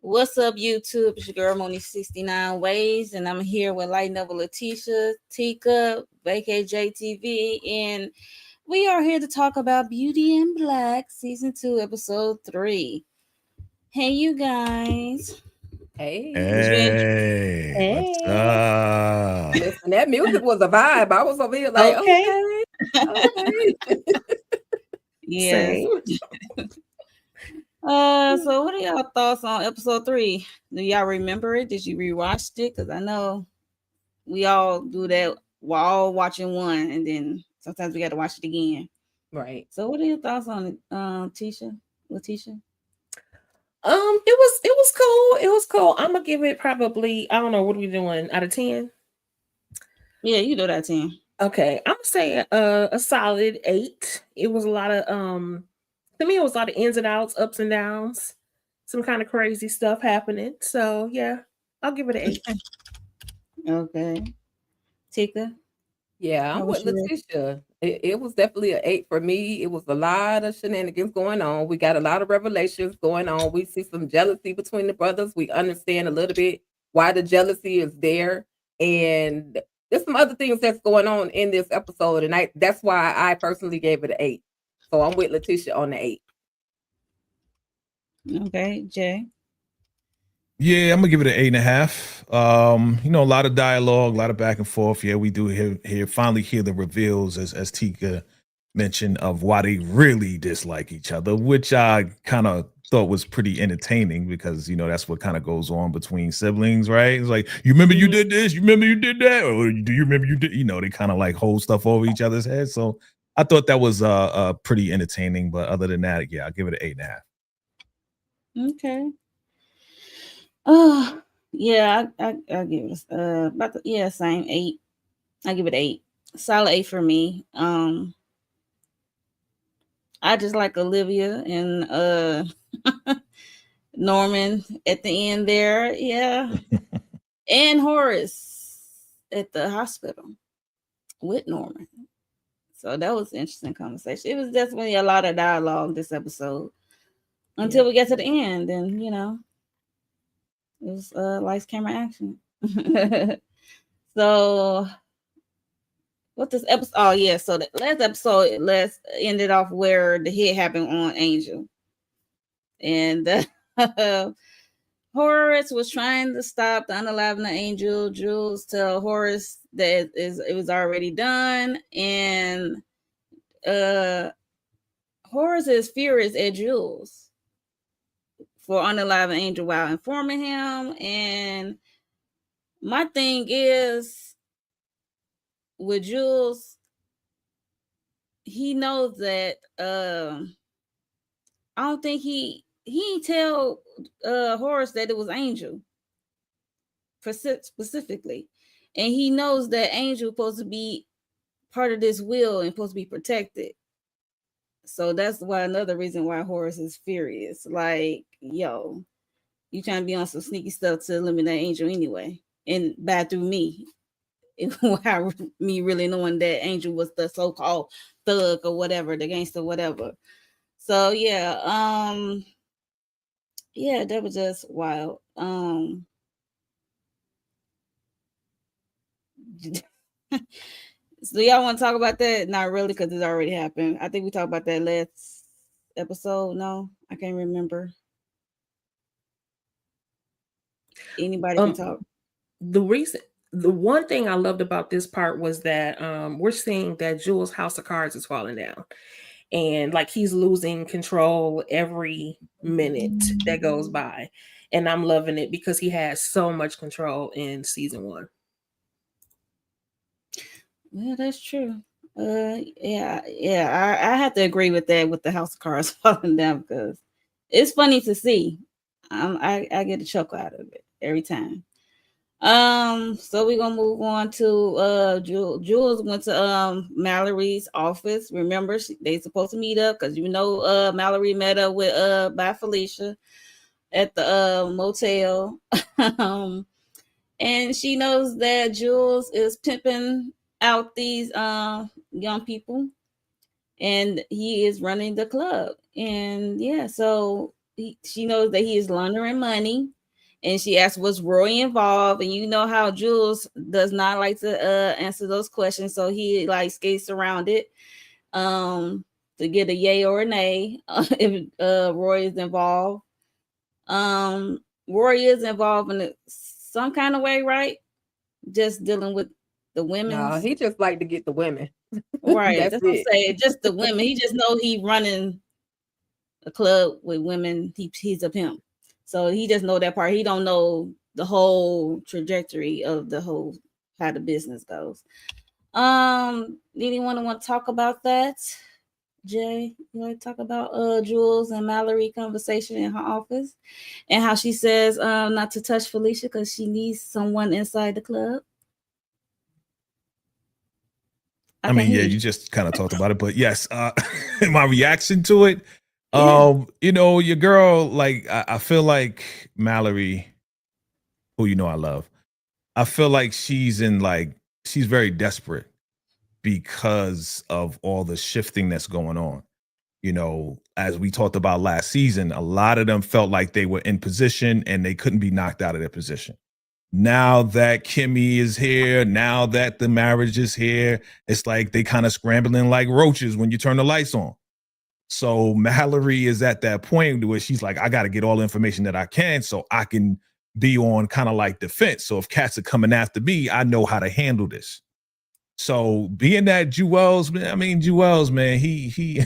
What's up, YouTube? It's your girl Moni 69 Ways, and I'm here with Light Novel Letitia, Tika, VKJTV, and we are here to talk about Beauty in Black Season 2, Episode 3. Hey, you guys. Hey. What's up? Listen, that music was a vibe. I was over here like, okay. Yes. So what are y'all thoughts on episode 3? Do y'all remember it? Did you rewatch it? Because I know we all do that while all watching one, and then sometimes we got to watch it again. Right. So what are your thoughts on it, Letitia? It was cool. It was cool. I'm gonna give it probably, I don't know, what are we doing, out of 10? Yeah, you do that 10. Okay, I'm gonna say a solid 8. It was a lot of to me it was a lot of ins and outs, ups and downs, some kind of crazy stuff happening. So yeah, I'll give it an 8. Okay. Tika? Yeah, I'm with Letitia. It was definitely an 8 for me. It was a lot of shenanigans going on. We got a lot of revelations going on. We see some jealousy between the brothers. We understand a little bit why the jealousy is there. And there's some other things that's going on in this episode. And that's why I personally gave it an 8. So I'm with Letitia on the 8. Okay, Jay? Yeah, I'm gonna give it an 8.5. A lot of dialogue, a lot of back and forth. Yeah, we do finally hear the reveals, as Tika mentioned, of why they really dislike each other, which I kind of thought was pretty entertaining because that's what kind of goes on between siblings, right? It's like, you remember you did this, you remember you did that, or do you remember you did? They kind of like hold stuff over each other's heads. So I thought that was pretty entertaining. But other than that, yeah, I'll give it an 8.5. Okay. Yeah, I give it same 8. I give it 8. Solid 8 for me. I just like Olivia and Norman at the end there. Yeah. And Horace at the hospital with Norman. So that was an interesting conversation. It was definitely a lot of dialogue this episode until we get to the end, and it was lights, camera, action. So what this episode? Oh yeah, so the last episode, ended off where the hit happened on Angel, and Horace was trying to stop the unaliving the Angel. Jules tell Horace that it was already done, and Horace is furious at Jules for unaliving Angel while informing him. And my thing is, with Jules, he knows that I don't think he tell Horace that it was Angel specifically, and he knows that Angel supposed to be part of this will and supposed to be protected. So that's why another reason why Horace is furious. Like, yo, you trying to be on some sneaky stuff to eliminate Angel anyway, and bad through me. Without me really knowing that Angel was the so-called thug or whatever, the gangster, whatever. So yeah, that was just wild. So y'all want to talk about that? Not really, because it's already happened. I think we talked about that last episode. No, I can't remember. Anybody can talk. The one thing I loved about this part was that we're seeing that Jules' house of cards is falling down, and like he's losing control every minute that goes by, and I'm loving it because he has so much control in season 1. Yeah, that's true. I have to agree with that, with the house of cards falling down, because it's funny to see. I get a chuckle out of it every time. So we're gonna move on to Jules went to Mallory's office. Remember, they supposed to meet up because Mallory met up with by Felicia at the motel. And she knows that Jules is pimping out these young people, and he is running the club. And yeah, so she knows that he is laundering money. And she asked, was Roy involved? And you know how Jules does not like to answer those questions, so he like skates around it to get a yay or a nay if Roy is involved. Roy is involved in some kind of way, right? Just dealing with the women. No, he just like to get the women. Right. That's what I'm saying. Just the women. He just know he running a club with women. He's a pimp. So he just know that part. He don't know the whole trajectory of the whole how the business goes. Anyone want to talk about that? Jay, you want to talk about Jules and Mallory conversation in her office and how she says not to touch Felicia because she needs someone inside the club? I mean, yeah, you just kind of talked about it, but yes, my reaction to it, your girl, like, I feel like Mallory, who I love, I feel like she's very desperate because of all the shifting that's going on. As we talked about last season, a lot of them felt like they were in position and they couldn't be knocked out of their position. Now that Kimmy is here, now that the marriage is here, it's like they kind of scrambling like roaches when you turn the lights on. So Mallory is at that point where she's like, I got to get all the information that I can so I can be on kind of like defense. So if cats are coming after me, I know how to handle this. So being that Juelz, man, he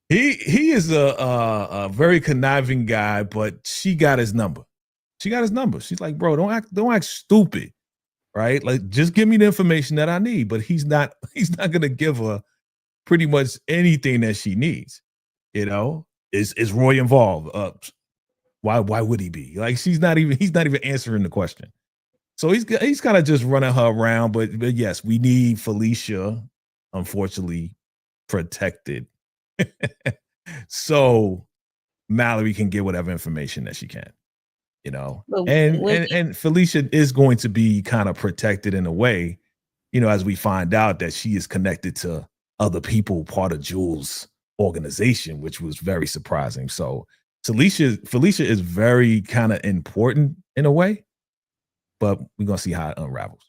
is a very conniving guy, but she got his number. She's like, bro, don't act stupid, right? Like, just give me the information that I need. But he's not gonna give her pretty much anything that she needs. Is Roy involved? Why would he be? Like, he's not even answering the question. So he's kind of just running her around. But yes, we need Felicia, unfortunately, protected, so Mallory can get whatever information that she can. And Felicia is going to be kind of protected in a way, as we find out that she is connected to other people, part of Jules' organization, which was very surprising. So Felicia is very kind of important in a way, but we're going to see how it unravels.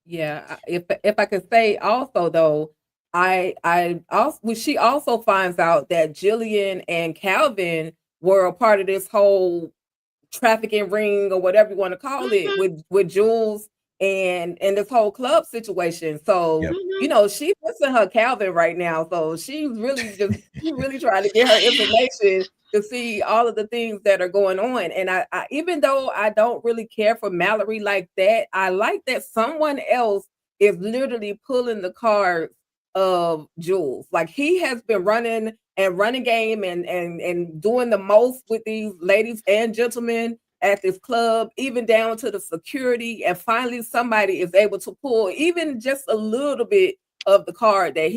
Yeah. If I could say also, though, she also finds out that Jillian and Calvin were a part of this whole trafficking ring or whatever you want to call it with Jules and this whole club situation. So, she's missing her Calvin right now. So she's really trying to get her information to see all of the things that are going on. And I even though I don't really care for Mallory like that, I like that someone else is literally pulling the cards of Jules. Like, he has been running game and doing the most with these ladies and gentlemen at this club, even down to the security. And finally, somebody is able to pull even just a little bit of the card that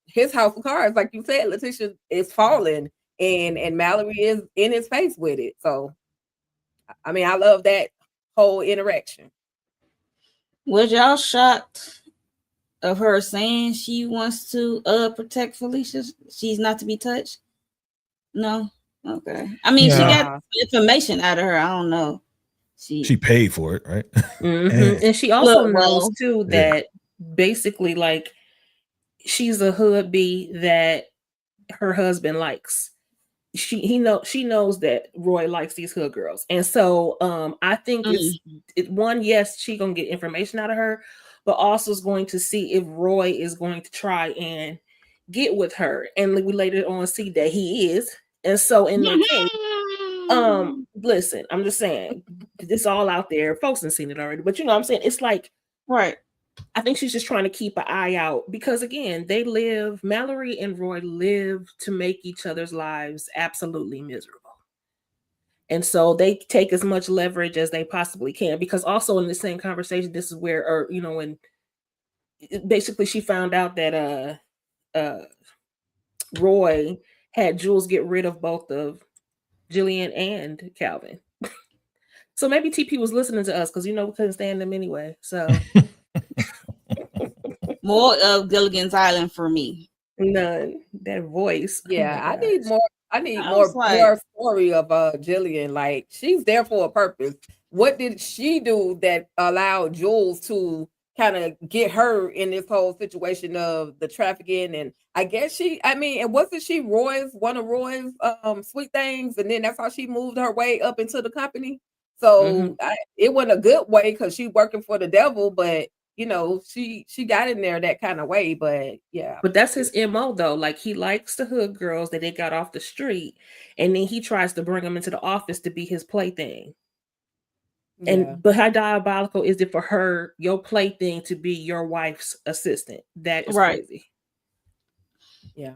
his house of cards, like you said, Letitia, is falling, and Mallory is in his face with it. So, I mean, I love that whole interaction. Was y'all shocked of her saying she wants to protect Felicia? She's not to be touched? No? Okay. I mean, she got information out of her. I don't know. She paid for it, right? Mm-hmm. And she also knows too that basically, like, she's a hood bee that her husband likes. She knows that Roy likes these hood girls. And so I think yes, she gonna get information out of her, but also is going to see if Roy is going to try and get with her. And we later on see that he is. And so in that case, listen, I'm just saying, it's all out there. Folks have seen it already, but I'm saying, it's like, right. I think she's just trying to keep an eye out because, again, Mallory and Roy live to make each other's lives absolutely miserable. And so they take as much leverage as they possibly can, because also in the same conversation, this is where, or when basically she found out that Roy had Jules get rid of both of Jillian and Calvin. So maybe TP was listening to us, because we couldn't stand them anyway. So more of Gilligan's Island for me. None. That voice. Yeah, Oh I need more. I need I more was like- more story of Jillian. Like, she's there for a purpose. What did she do that allowed Jules to kind of get her in this whole situation of the trafficking? And I guess and wasn't she one of Roy's sweet things? And then that's how she moved her way up into the company. So it wasn't a good way, because she working for the devil, but she got in there that kind of way. But yeah, But that's his MO though. Like, he likes the hood girls that they got off the street, and then he tries to bring them into the office to be his plaything. But how diabolical is it for your plaything, to be your wife's assistant? That is Right. crazy. Yeah.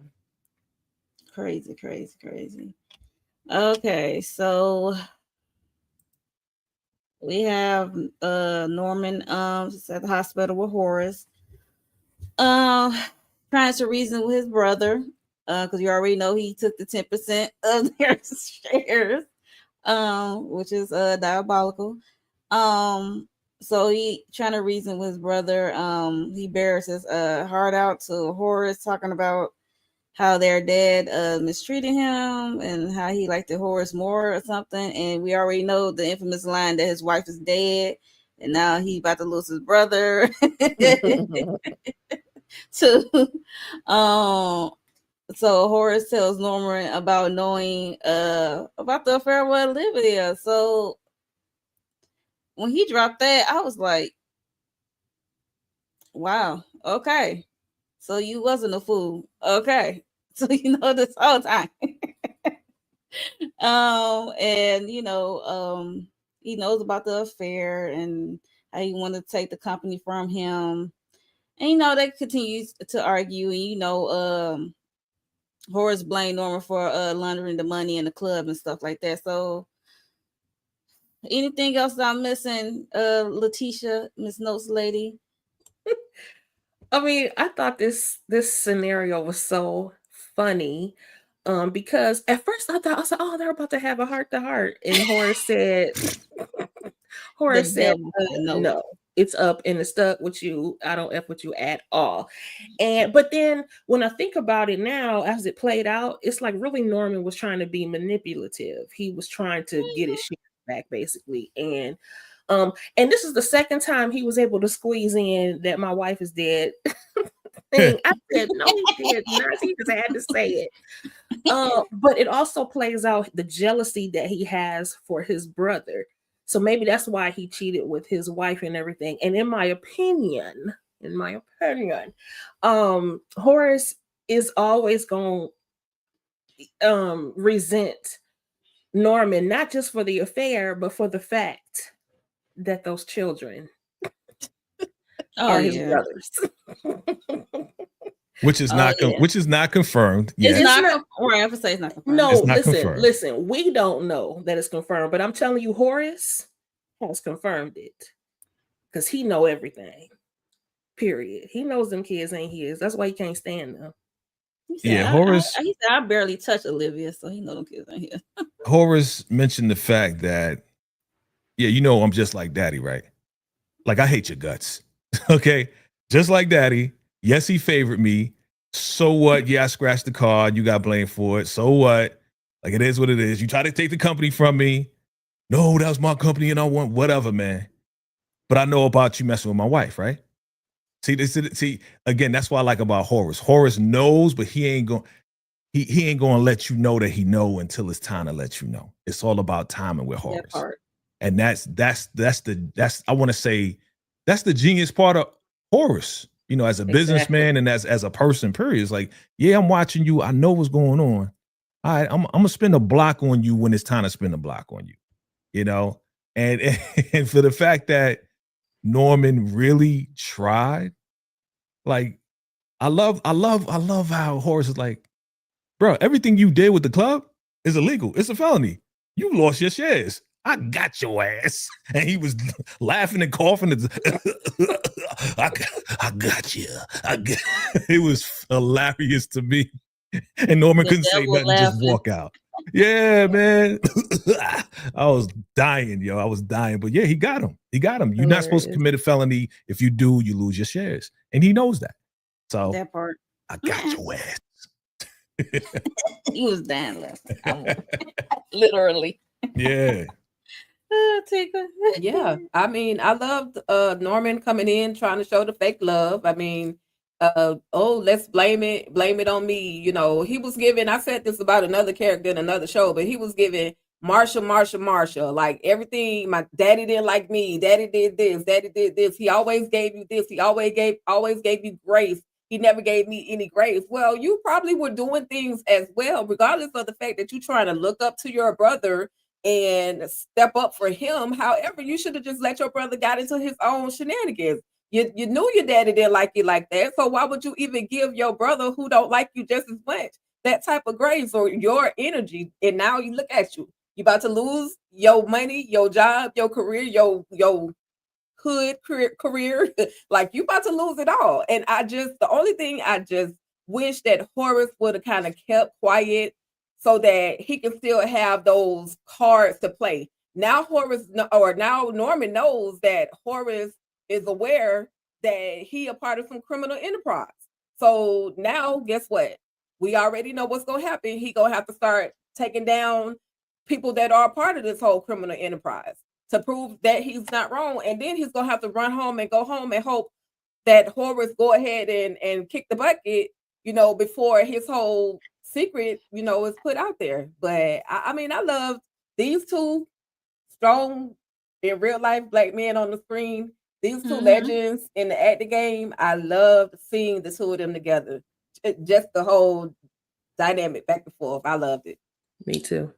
Crazy. Okay, so we have Norman at the hospital with Horace, trying to reason with his brother, because you already know he took the 10% of their shares, which is diabolical. So he trying to reason with his brother. He bears his heart out to Horace, talking about how their dad mistreated him and how he liked the Horace more or something. And we already know the infamous line that his wife is dead, and now he about to lose his brother. So Horace tells Norman about knowing about the affair with Olivia. So when he dropped that, I was like, wow, okay. So you wasn't a fool. Okay. So this whole time. And he knows about the affair and how he wanted to take the company from him. And they continue to argue, and Horace blamed Norman for laundering the money in the club and stuff like that. So anything else that I'm missing, Letitia, Miss Notes Lady? I mean, I thought this scenario was so funny, because at first I was like, oh, they're about to have a heart-to-heart, and Horace said, no, it's up and it's stuck with you. I don't F with you at all. But then when I think about it now, as it played out, it's like really Norman was trying to be manipulative. He was trying to get his shit back, basically. And this is the second time he was able to squeeze in that my wife is dead thing. I said, no, he did not. He just had to say it. But it also plays out the jealousy that he has for his brother. So maybe that's why he cheated with his wife and everything. And in my opinion, Horace is always going to resent Norman, not just for the affair, but for the fact that those children are his brothers. Which is not confirmed. It's not. Right, I have to say it's not confirmed. No, confirmed. Listen. We don't know that it's confirmed, but I'm telling you, Horace has confirmed it, because he know everything. Period. He knows them kids ain't his. That's why he can't stand them. Horace. He said, I barely touch Olivia, so he know them kids ain't here. Horace mentioned the fact that, I'm just like Daddy, right? Like, I hate your guts. Okay, just like Daddy. Yes, he favored me. So what? Yeah, I scratched the card. You got blamed for it. So what? Like, it is what it is. You try to take the company from me. No, that was my company, and I want whatever, man. But I know about you messing with my wife, right? See, again, that's what I like about Horace. Horace knows, but he ain't going to let you know that he know until it's time to let you know. It's all about timing with Horace. And that's I want to say that's the genius part of Horace, as a businessman and as a person, period. It's like, yeah, I'm watching you. I know what's going on. All right, I'm gonna spend a block on you when it's time to spend a block on you. And for the fact that Norman really tried, like, I love how Horace is like, bro, everything you did with the club is illegal. It's a felony. You lost your shares. I got your ass. And he was laughing and coughing. I got you. It was hilarious to me. And Norman The couldn't say devil nothing, just laughing. walk out. Yeah, man. I was dying, yo. I was dying. But yeah, he got him. He got him. You're not supposed to Hilarious. commit a felony. If you do, you lose your shares. And he knows that. So That part. I got your ass. He was dying laughing. Literally. Yeah. Tika. Yeah, I mean, I loved Norman coming in trying to show the fake love. I mean, let's blame it on me. You know, he was giving, I said this about another character in another show, but he was giving Marsha, like everything. My daddy didn't like me, daddy did this, he always gave you this, he always gave you grace, he never gave me any grace. Well, you probably were doing things as well, regardless of the fact that you're trying to look up to your brother and step up for him. However, you should have just let your brother got into his own shenanigans. You knew your daddy didn't like you like that, so why would you even give your brother who don't like you just as much that type of grace or your energy? And now you look at you about to lose your money, your job, your career, your hood career. Like, you about to lose it all. And the only thing I just wish that Horace would have kind of kept quiet, so that he can still have those cards to play. Now Norman knows that Horace is aware that he a part of some criminal enterprise. So now, guess what? We already know what's going to happen. He going to have to start taking down people that are a part of this whole criminal enterprise to prove that he's not wrong. And then he's going to have to run home and go home and hope that Horace go ahead and kick the bucket, before his whole secret, is put out there. But I mean, I love these two strong in real life black men on the screen. These two legends in the acting game. I loved seeing the two of them together. Just the whole dynamic back and forth. I loved it. Me too.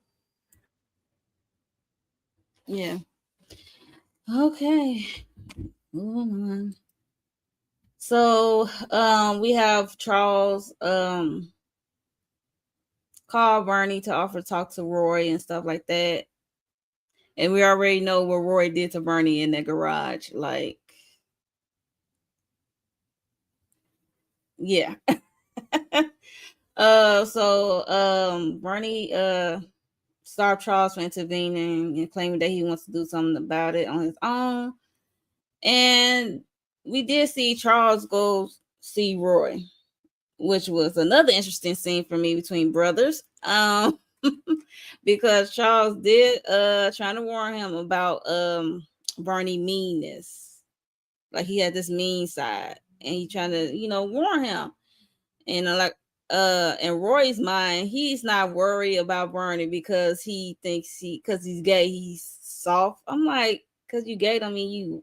Yeah. Okay. Moving on. So we have Charles call Bernie to offer to talk to Roy and stuff like that. And we already know what Roy did to Bernie in the garage. Like, yeah. So Bernie stopped Charles from intervening and claiming that he wants to do something about it on his own. And we did see Charles go see Roy, which was another interesting scene for me between brothers. Because Charles did trying to warn him about Bernie meanness. Like, he had this mean side, and he trying to, warn him. And in Roy's mind, he's not worried about Bernie because he thinks because he's gay, he's soft. I'm like, because you gay don't mean you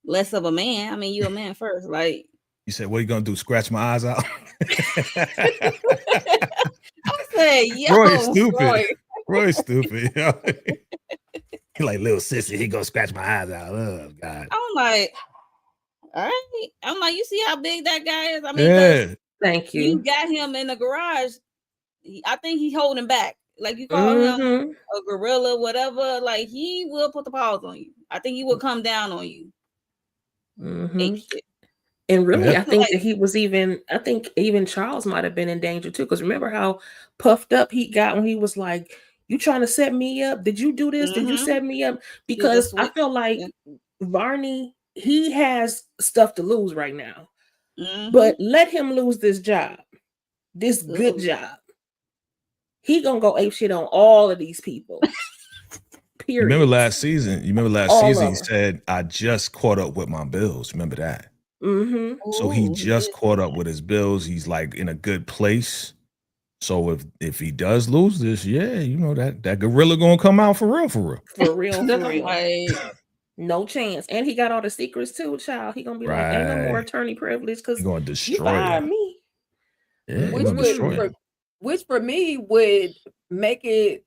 less of a man. I mean, you a man first. Like, you said, what are you gonna do? Scratch my eyes out? I said, yo, Roy's stupid. Roy's stupid. He like, little sissy, he gonna scratch my eyes out. Oh God. I'm like, all right. I'm like, you see how big that guy is? I mean, yeah. Thank you. You got him in the garage. I think he's holding back. Like, you call him a gorilla, whatever. Like, he will put the paws on you. I think he will come down on you. And really, I think that I think even Charles might have been in danger too. Because remember how puffed up he got when he was like, you trying to set me up? Did you do this? Did you set me up? Because I feel like Barney, he has stuff to lose right now. But let him lose this job, this good job. He gonna go ape shit on all of these people. Period. Remember last season? He said, I just caught up with my bills. Remember that? So he just caught up with his bills. He's like in a good place. So if he does lose this, that gorilla gonna come out for real. Like, no chance. And he got all the secrets too, child. He gonna be like, ain't no more attorney privilege because he's gonna destroy me. Yeah, which for me would make it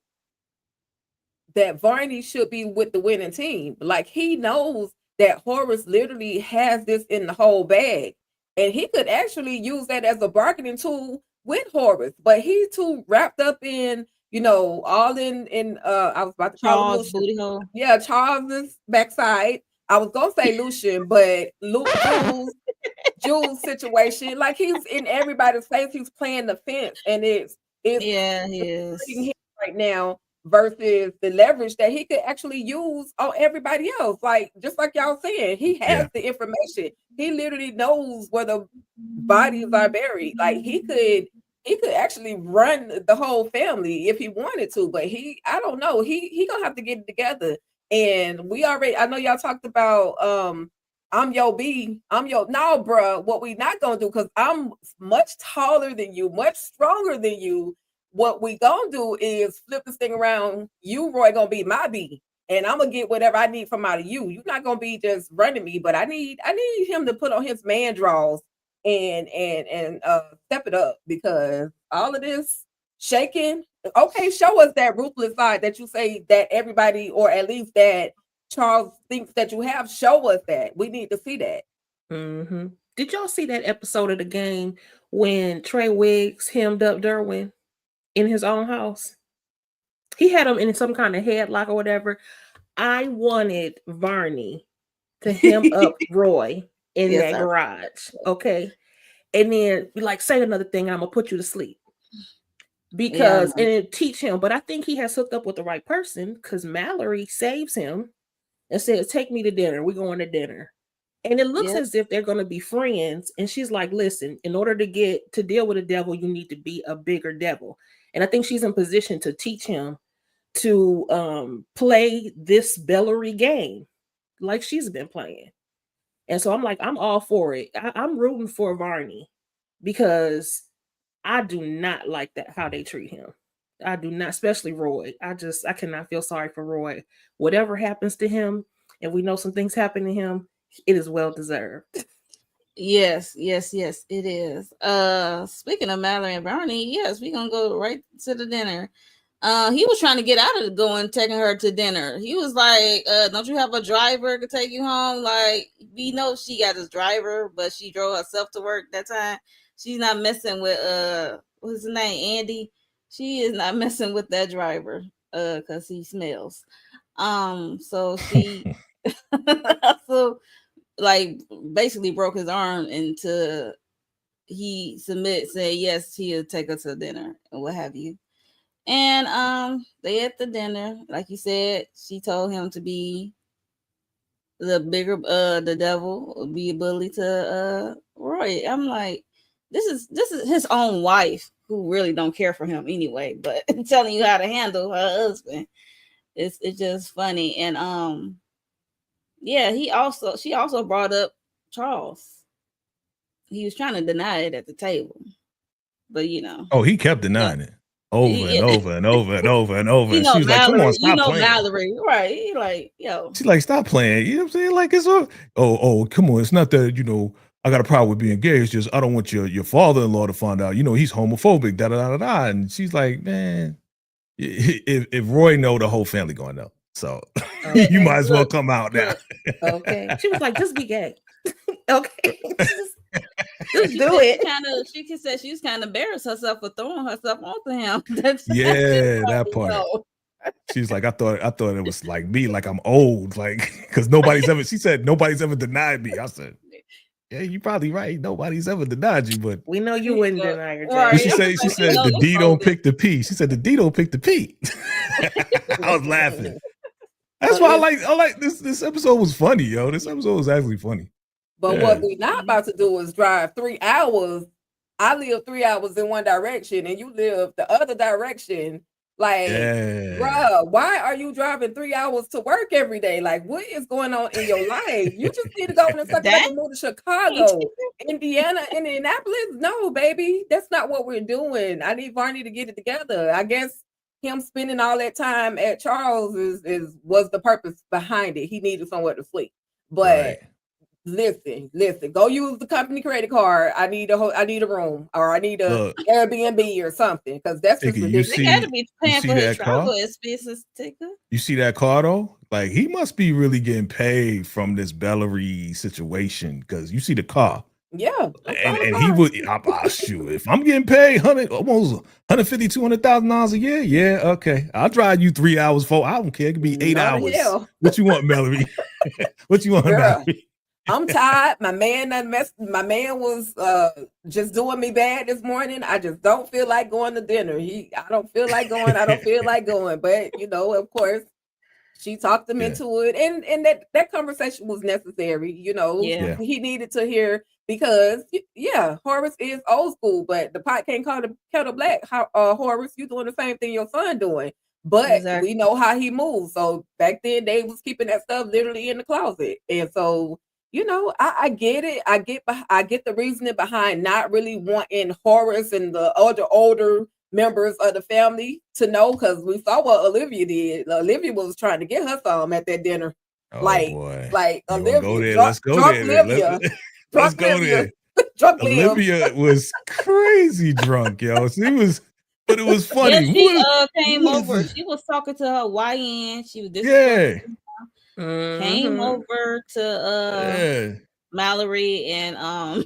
that Varney should be with the winning team. Like, he knows that Horace literally has this in the whole bag, and he could actually use that as a bargaining tool with Horace. But he's too wrapped up in, all in I was about to call him Charles Lucian. booty hole. Yeah, Charles's backside. I was gonna say Lucian, but Jules situation, like he's in everybody's face. He's playing the fence, and it's Yeah, he is. hurting him right now versus the leverage that he could actually use on everybody else. Like just like y'all saying, he has the information. He literally knows where the bodies are buried. Like he could actually run the whole family if he wanted to, but I don't know. He gonna have to get it together. And I know y'all talked about I'm your B. No, bruh. What we not gonna do, because I'm much taller than you, much stronger than you. What we gonna do is flip this thing around. You, Roy, gonna be my B, and I'm gonna get whatever I need from out of you. You're not gonna be just running me, but I need him to put on his man draws and step it up, because all of this shaking. Okay, show us that ruthless side that you say that everybody, or at least that Charles thinks that you have. Show us that. We need to see that. Mm-hmm. Did y'all see that episode of the game when Trey Wiggs hemmed up Derwin in his own house? He had him in some kind of headlock or whatever. I wanted Varney to hem up Roy in that garage. Okay. And then like say another thing, I'm gonna put you to sleep. Because and then teach him, but I think he has hooked up with the right person, because Mallory saves him and says, take me to dinner. We're going to dinner. And it looks as if they're going to be friends. And she's like, listen, in order to deal with a devil, you need to be a bigger devil. And I think she's in position to teach him to play this Bellary game like she's been playing. And so I'm like, I'm all for it. I'm rooting for Varney, because I do not like that, how they treat him. I do not, especially Roy. I cannot feel sorry for Roy. Whatever happens to him, and we know some things happen to him, it is well deserved. Yes, it is. Speaking of Mallory and Barney, yes, we're gonna go right to the dinner. He was trying to get out of taking her to dinner. He was like, don't you have a driver to take you home? Like, we know she got this driver, but she drove herself to work that time. She's not messing with what's his name, Andy. She is not messing with that driver because he smells. So she also like basically broke his arm until he said yes, he'll take her to dinner and what have you. And they at the dinner, like you said, she told him to be the bigger the devil, be a bully to Roy. I'm like, this is his own wife who really don't care for him anyway, but telling you how to handle her husband. It's just funny. And she also brought up Charles. He was trying to deny it at the table, but he kept denying it over and over and over and over and over. And she was like, come on, stop playing. Mallory, right? He like, yo. She's like, stop playing. You know what I'm saying? Like, it's come on. It's not that, I got a problem with being gay. It's just I don't want your father-in-law to find out. He's homophobic. Da da da da da. And she's like, man, if Roy know, the whole family gonna know. So you might as well come out now. Okay. She was like, just be gay. Okay. Just do it. She can say she was kind of embarrassed herself for throwing herself onto him. That part. She's like, I thought it was like me, like I'm old, like because nobody's ever. She said nobody's ever denied me. I said, yeah, you're probably right. Nobody's ever denied you, but we know you wouldn't deny her. Right. She said the D don't pick the P. She said the D don't pick the P. I was laughing. That's why I like this. This episode was funny, yo. This episode was actually funny. But what we're not about to do is drive 3 hours. I live 3 hours in one direction, and you live the other direction. Like, bruh, why are you driving 3 hours to work every day? Like, what is going on in your life? You just need to go and suck up and move to Chicago, Indiana, Indianapolis. No, baby, that's not what we're doing. I need Varney to get it together. I guess him spending all that time at Charles was the purpose behind it. He needed somewhere to sleep. But listen, go use the company credit card. I need a room, or I need a Airbnb or something, because that's just ridiculous. They had to be paying for his travel expenses. You see that car though? Like, he must be really getting paid from this Bellary situation, because you see the car. Yeah. And he would, shoot, if I'm getting paid almost $150,000, $200,000 a year, yeah, okay, I'll drive you 3 hours, 4. I don't care. It could be 8 Not hours. hell. What you want, Melody? What you want, Girl, Melody? I'm tired. My man my man was just doing me bad this morning. I just don't feel like going to dinner. I don't feel like going. I don't feel like going. But of course, she talked him into it, and that conversation was necessary. Yeah. He needed to hear, because Horace is old school, but the pot can't call the kettle black. Horace, you doing the same thing your son doing, but we know how he moves. So back then they was keeping that stuff literally in the closet, and so I get it. I get the reasoning behind not really wanting Horace and the older members of the family to know, because we saw what Olivia did. Olivia was trying to get her some at that dinner. Oh, boy. Olivia, go there. Let's go there. Olivia, let's go there. Drunk Olivia was crazy drunk, yo. But it was funny. Yeah, she came over. She was talking to her YN. She was came over to Mallory and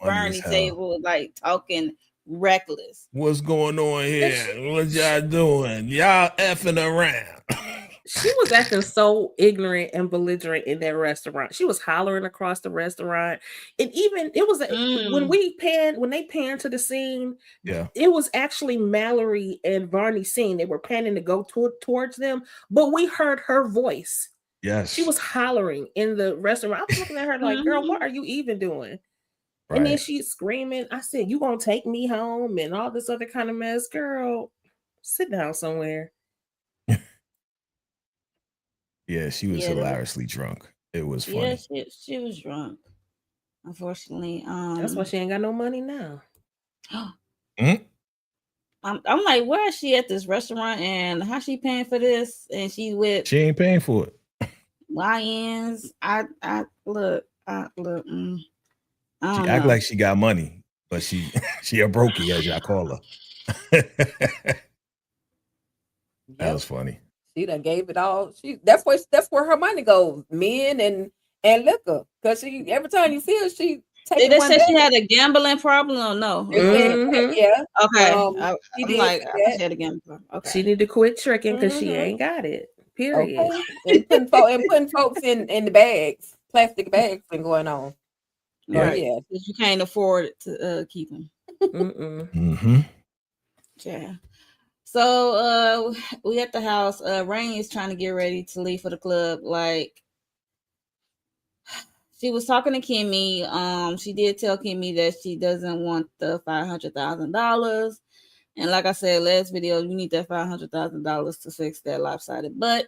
Bernie table, like talking reckless. What's going on here? What y'all doing? Y'all effing around. She was acting so ignorant and belligerent in that restaurant. She was hollering across the restaurant, and even it was when they panned to the scene. Yeah, it was actually Mallory and Varney's scene. They were panning to go towards them, but we heard her voice. Yes, she was hollering in the restaurant. I was looking at her like, "Girl, what are you even doing?" Right. And then she's screaming. I said, "You gonna take me home?" and all this other kind of mess. Girl, sit down somewhere. Yeah, she was hilariously drunk. It was funny. Yeah, she was drunk. Unfortunately, that's why she ain't got no money now. I'm like, where is she at this restaurant, and how she paying for this? And she ain't paying for it. YNs. I look. She act like she got money, but she a brokey, as y'all call her. That was funny. She done gave it all. That's where her money goes. Men and liquor. Because every time you see her, she takes. Did they say she had a gambling problem or no? Yeah. Okay. She had a gambling problem. Okay. She need to quit tricking because she ain't got it. Period. Okay. and putting folks in the bags, plastic bags, and going on. Right. Yeah. Because you can't afford to keep them. Yeah. So we at the house. Rain is trying to get ready to leave for the club. Like, she was talking to Kimmy. She did tell Kimmy that she doesn't want the $500,000. And like I said last video, you need that $500,000 to fix that lopsided butt.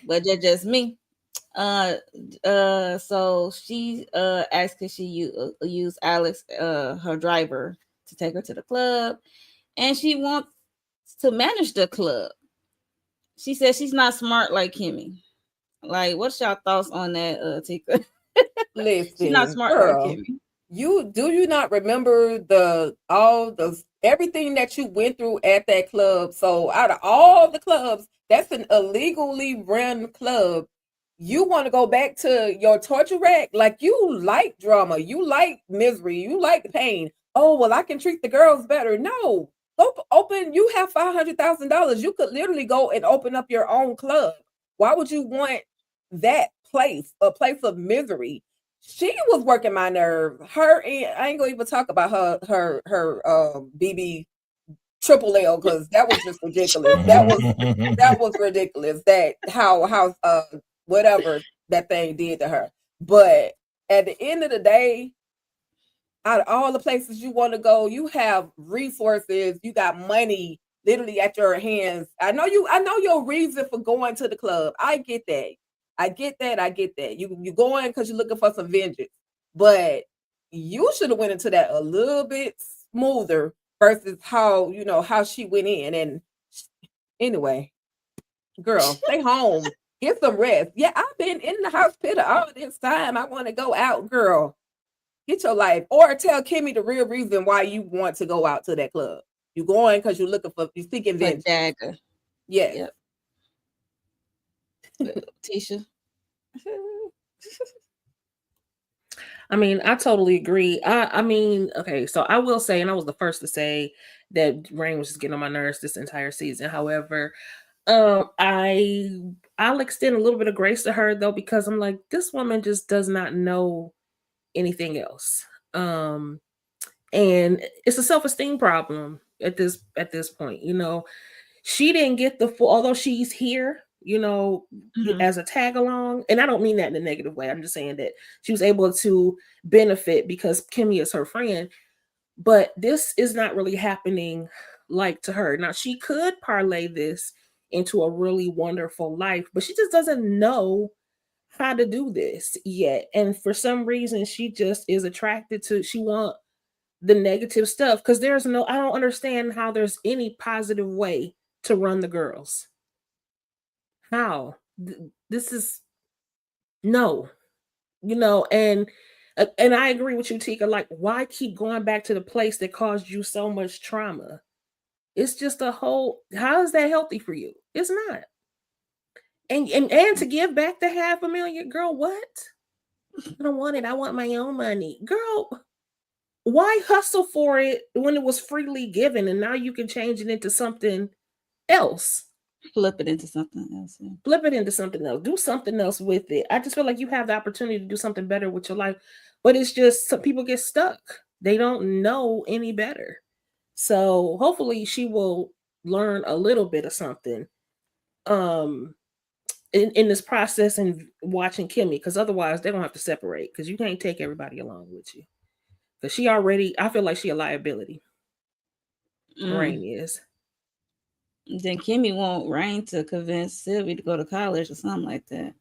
But that's just me. So she asked if she use Alex, her driver, to take her to the club, and she wants to manage the club. She says she's not smart like Kimmy. Like, what's y'all thoughts on that, Tika? Listen, she's not smart girl, like Kimmy. You not remember everything that you went through at that club? So out of all the clubs, that's an illegally run club. You want to go back to your torture rack? Like, you like drama, you like misery, you like pain. Oh, well, I can treat the girls better. No. Open. You have $500,000. You could literally go and open up your own club. Why would you want that place, a place of misery? She was working my nerve. I ain't gonna even talk about her BB Triple L, because that was just ridiculous. that was ridiculous. That how whatever that thing did to her. But at the end of the day, out of all the places you want to go, you have resources, you got money literally at your hands. I know your reason for going to the club. I get that. You going because you're looking for some vengeance. But you should have went into that a little bit smoother versus how she went in. And anyway, girl, stay home. Get some rest. Yeah, I've been in the hospital all this time. I want to go out, girl. Get your life, or tell Kimmy the real reason why you want to go out to that club. You going because you're seeking vengeance. Dagger. Yeah. Tisha. I mean, I totally agree. I mean, okay, so I will say, and I was the first to say that Rain was just getting on my nerves this entire season. However, I'll extend a little bit of grace to her though, because I'm like, this woman just does not know anything else. And it's a self-esteem problem at this point. She didn't get the full, although she's here, as a tag along. And I don't mean that in a negative way. I'm just saying that she was able to benefit because Kimmy is her friend. But this is not really happening like to her. Now, she could parlay this into a really wonderful life, but she just doesn't know how to do this yet. And for some reason, she just is attracted to, she want the negative stuff because I don't understand how there's any positive way to run the girls. How? This is no, and I agree with you, Tika. Like, why keep going back to the place that caused you so much trauma? It's just how is that healthy for you? It's not. And to give back the $500,000, girl, what? I don't want it. I want my own money. Girl, why hustle for it when it was freely given and now you can change it into something else? Flip it into something else. Yeah. Flip it into something else. Do something else with it. I just feel like you have the opportunity to do something better with your life, but it's just some people get stuck. They don't know any better. So hopefully she will learn a little bit of something in this process and watching Kimmy, because otherwise they're gonna have to separate because you can't take everybody along with you. Because I feel like she a liability. Rain is. Then Kimmy want Rain to convince Sylvie to go to college or something like that.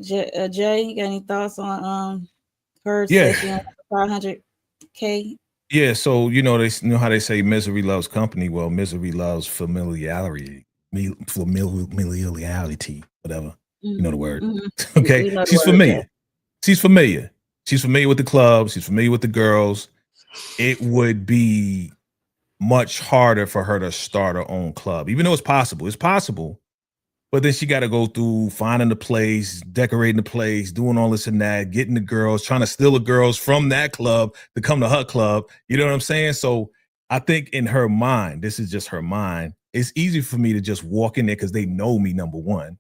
Jay, you got any thoughts on her? Yeah. 500K. Yeah, so they how they say misery loves company. Well, misery loves familiarity, whatever. You know the word. Mm-hmm. Okay, she's familiar. Okay. She's familiar. She's familiar with the club. She's familiar with the girls. It would be much harder for her to start her own club, even though it's possible. It's possible. But then she got to go through finding the place, decorating the place, doing all this and that, getting the girls, trying to steal the girls from that club to come to her club. You know what I'm saying? So I think in her mind, this is just her mind, it's easy for me to just walk in there because they know me, number one.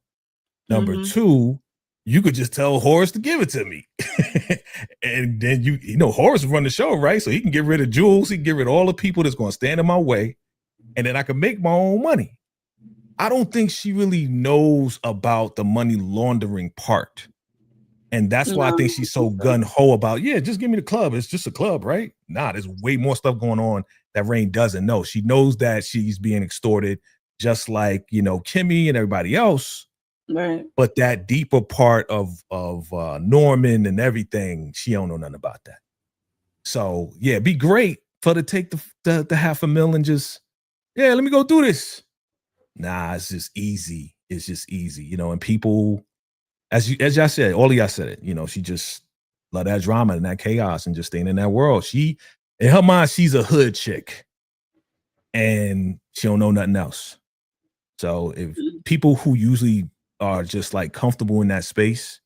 Number two, you could just tell Horace to give it to me. And then Horace run the show, right? So he can get rid of Jules. He can get rid of all the people that's going to stand in my way. And then I can make my own money. I don't think she really knows about the money laundering part. And that's why I think she's so gun-ho about, just give me the club. It's just a club, right? Nah, there's way more stuff going on that Rain doesn't know. She knows that she's being extorted just like, Kimmy and everybody else. Right. But that deeper part of Norman and everything, she don't know nothing about that. So, it'd be great for her to take the $500,000 and just, let me go do this. Nah, it's just easy. It's just easy, and people, as y'all said, all of y'all said it, she just love that drama and that chaos and just staying in that world. In her mind, she's a hood chick and she don't know nothing else. So if people who usually are just like comfortable in that space,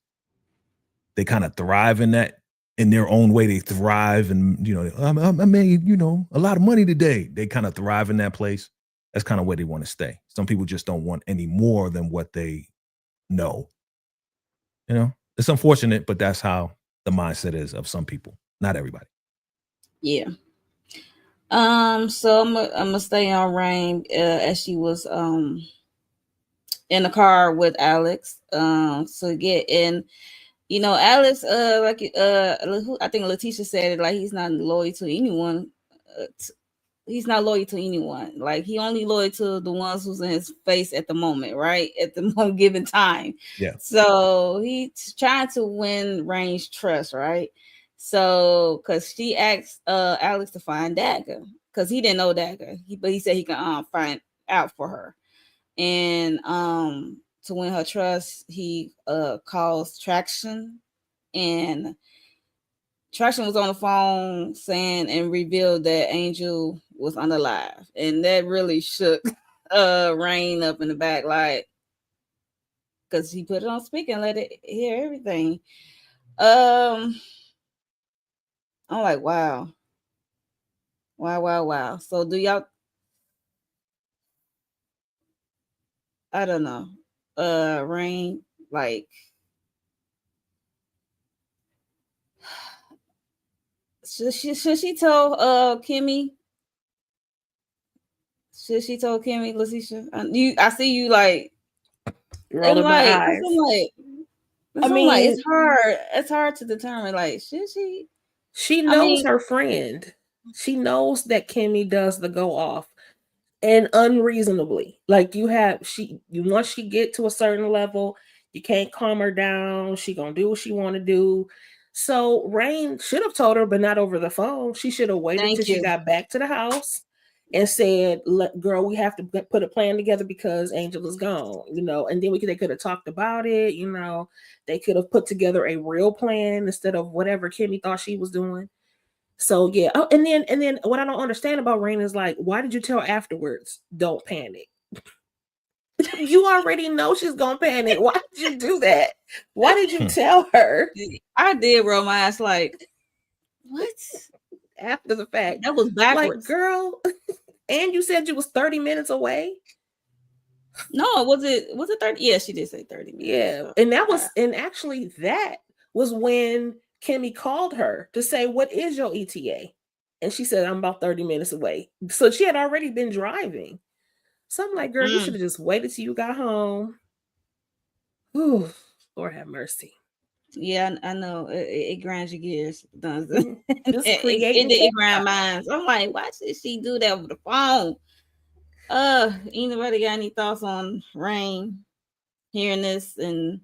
they kind of thrive in that, in their own way. They thrive and, I made, a lot of money today. They kind of thrive in that place. That's kind of where they want to stay. Some people just don't want any more than what they know. It's unfortunate, but that's how the mindset is of some people, not everybody. Yeah. So I'm gonna stay on Rain as she was in the car with Alex. So and Alex, I think Letitia said it, like he's not loyal to anyone. He's not loyal to anyone. Like he only loyal to the ones who's in his face at the moment, right? At the moment given time. Yeah. So he's trying to win Rain's trust, right? So because she asked Alex to find Dagger because he didn't know Dagger, but he said he can find out for her, and to win her trust, he calls Traction, and Traction was on the phone saying and revealed that Angel was unalive, and that really shook Rain up in the back, like, because he put it on speaker and let it hear everything. I'm like, wow. Wow. So do y'all, I don't know. Rain, like, should she tell Kimmy? Should she tell Kimmy, Leticia? I see you like rolling my eyes. I mean, it's hard. It's hard to determine. Like, should she? She knows her friend. She knows that Kimmy does the go off, and unreasonably. Like once she get to a certain level, you can't calm her down. She gonna do what she want to do. So Rain should have told her, but not over the phone. She should have waited till she got back to the house and said, girl, we have to put a plan together because Angel is gone, and then they could have talked about it, they could have put together a real plan instead of whatever Kimmy thought she was doing. So yeah. Oh, and then what I don't understand about Rain is like, why did you tell afterwards? Don't panic. You already know she's gonna panic. Why did you do that? Why did you tell her? I did roll my ass like, what? After the fact. That was backwards. Like, girl, and you said you was 30 minutes away. No, was it 30? Yeah, she did say 30 minutes. Yeah. So. And actually that was when Kimmy called her to say, what is your ETA? And she said, I'm about 30 minutes away. So she had already been driving. So I'm like, girl, you should have just waited till you got home. Ooh, Lord have mercy. Yeah, I know. It grinds your gears. It grind minds. I'm like, why should she do that over the phone? Anybody got any thoughts on Rain hearing this? And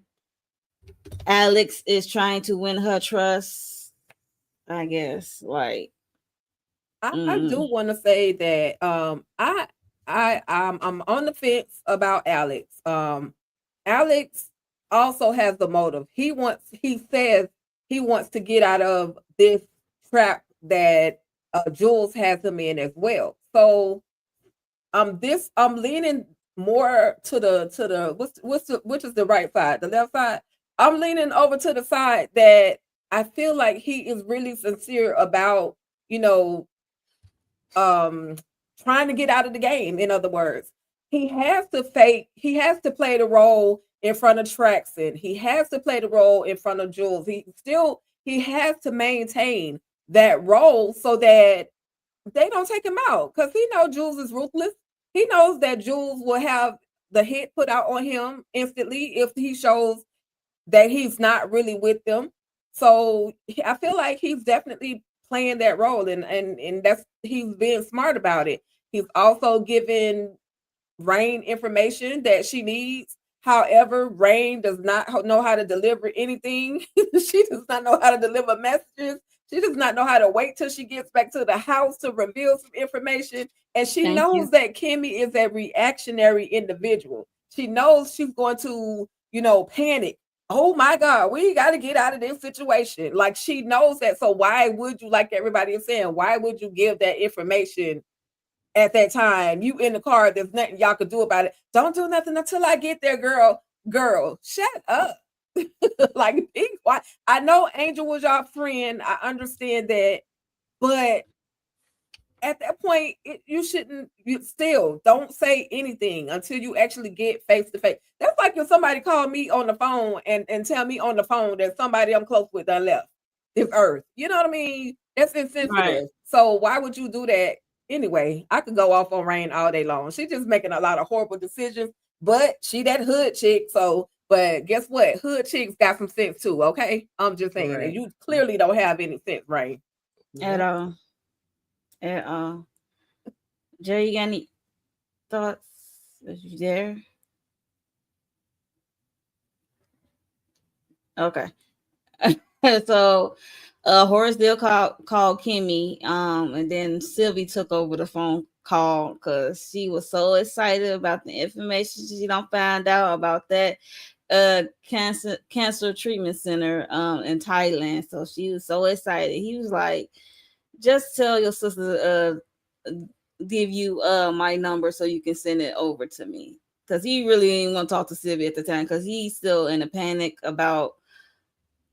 Alex is trying to win her trust, I guess. Like, I do want to say that I'm on the fence about Alex. Alex also has the motive. He says he wants to get out of this trap that Jules has him in as well. So I'm leaning more to the which is the right side, the left side. I'm leaning over to the side that I feel like he is really sincere about, trying to get out of the game. In other words, he has to play the role in front of Traxon. He has to play the role in front of Jules. He has to maintain that role so that they don't take him out, because he knows Jules is ruthless. He knows that Jules will have the hit put out on him instantly if he shows that he's not really with them. So I feel like he's definitely playing that role, and that's, he's being smart about it. He's also giving Rain information that she needs. However, Rain does not know how to deliver anything. She does not know how to deliver messages. She does not know how to wait till she gets back to the house to reveal some information. And she knows that Kimmy is a reactionary individual. She knows she's going to, panic. Oh my God, we got to get out of this situation. Like, she knows that. So why would you, like everybody is saying, why would you give that information at that time? You in the car, there's nothing y'all could do about it. Don't do nothing until I get there, girl. Girl, shut up. Like, be quiet. I know Angel was your friend. I understand that. But at that point, you still don't say anything until you actually get face to face. That's like if somebody called me on the phone and tell me on the phone that somebody I'm close with done left this earth. You know what I mean? That's insensitive. Right. So why would you do that? Anyway, I could go off on Rain all day long. She's just making a lot of horrible decisions, but she that hood chick. So, but guess what? Hood chicks got some sense too, okay? I'm just saying. Right. And you clearly don't have any sense, Rain. At all. At all. Jerry, you got any thoughts? Are you there? Okay. So Horace Dill called Kimmy, and then Sylvie took over the phone call because she was so excited about the information she don't find out about that cancer treatment center in Thailand. So she was so excited. He was like, just tell your sister give you my number so you can send it over to me, because he really didn't want to talk to Sylvie at the time because he's still in a panic about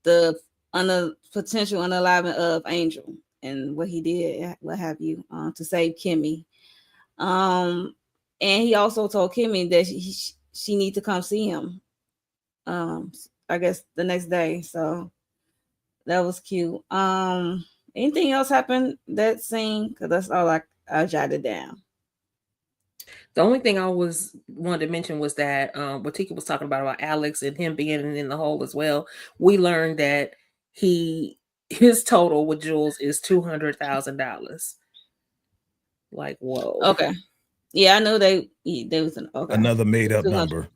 the on the potential unaliving of Angel and what he did, what have you, to save Kimmy. And he also told Kimmy that she need to come see him. I guess the next day. So that was cute. Anything else happened that scene? Because that's all I jotted down. The only thing I wanted to mention was that what Tika was talking about Alex and him being in the hole as well. We learned that his total with Jules is $200,000. Like, whoa. Okay. Yeah, I know they was another made up number.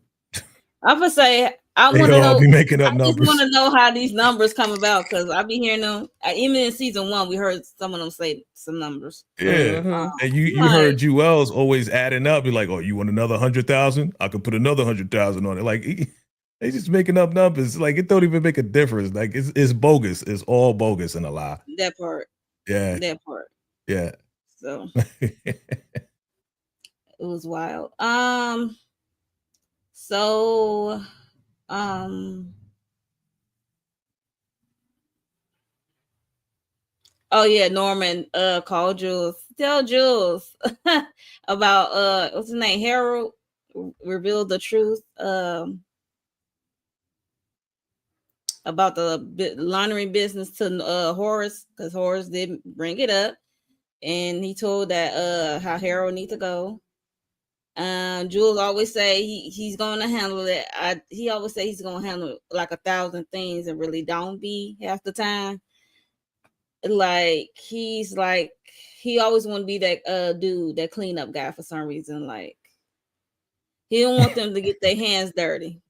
I'm gonna say I want to know. Be making up numbers. I just want to know how these numbers come about because I be hearing them. Even in season 1, we heard some of them say some numbers. Yeah, and you heard Juelz always adding up. Be like, oh, you want another 100,000? I could put another 100,000 on it. Like they just making up numbers. Like it don't even make a difference. Like it's bogus. It's all bogus and a lie. That part. Yeah. That part. Yeah. So it was wild. So oh yeah, Norman called Jules. Tell Jules about what's his name? Harold revealed the truth about the laundry business to Horace, because Horace didn't bring it up, and he told that how Harold need to go. Jules always say he's going to handle it. He always say he's going to handle like 1,000 things and really don't be half the time. Like he always want to be that dude, that cleanup guy for some reason. Like he don't want them to get their hands dirty.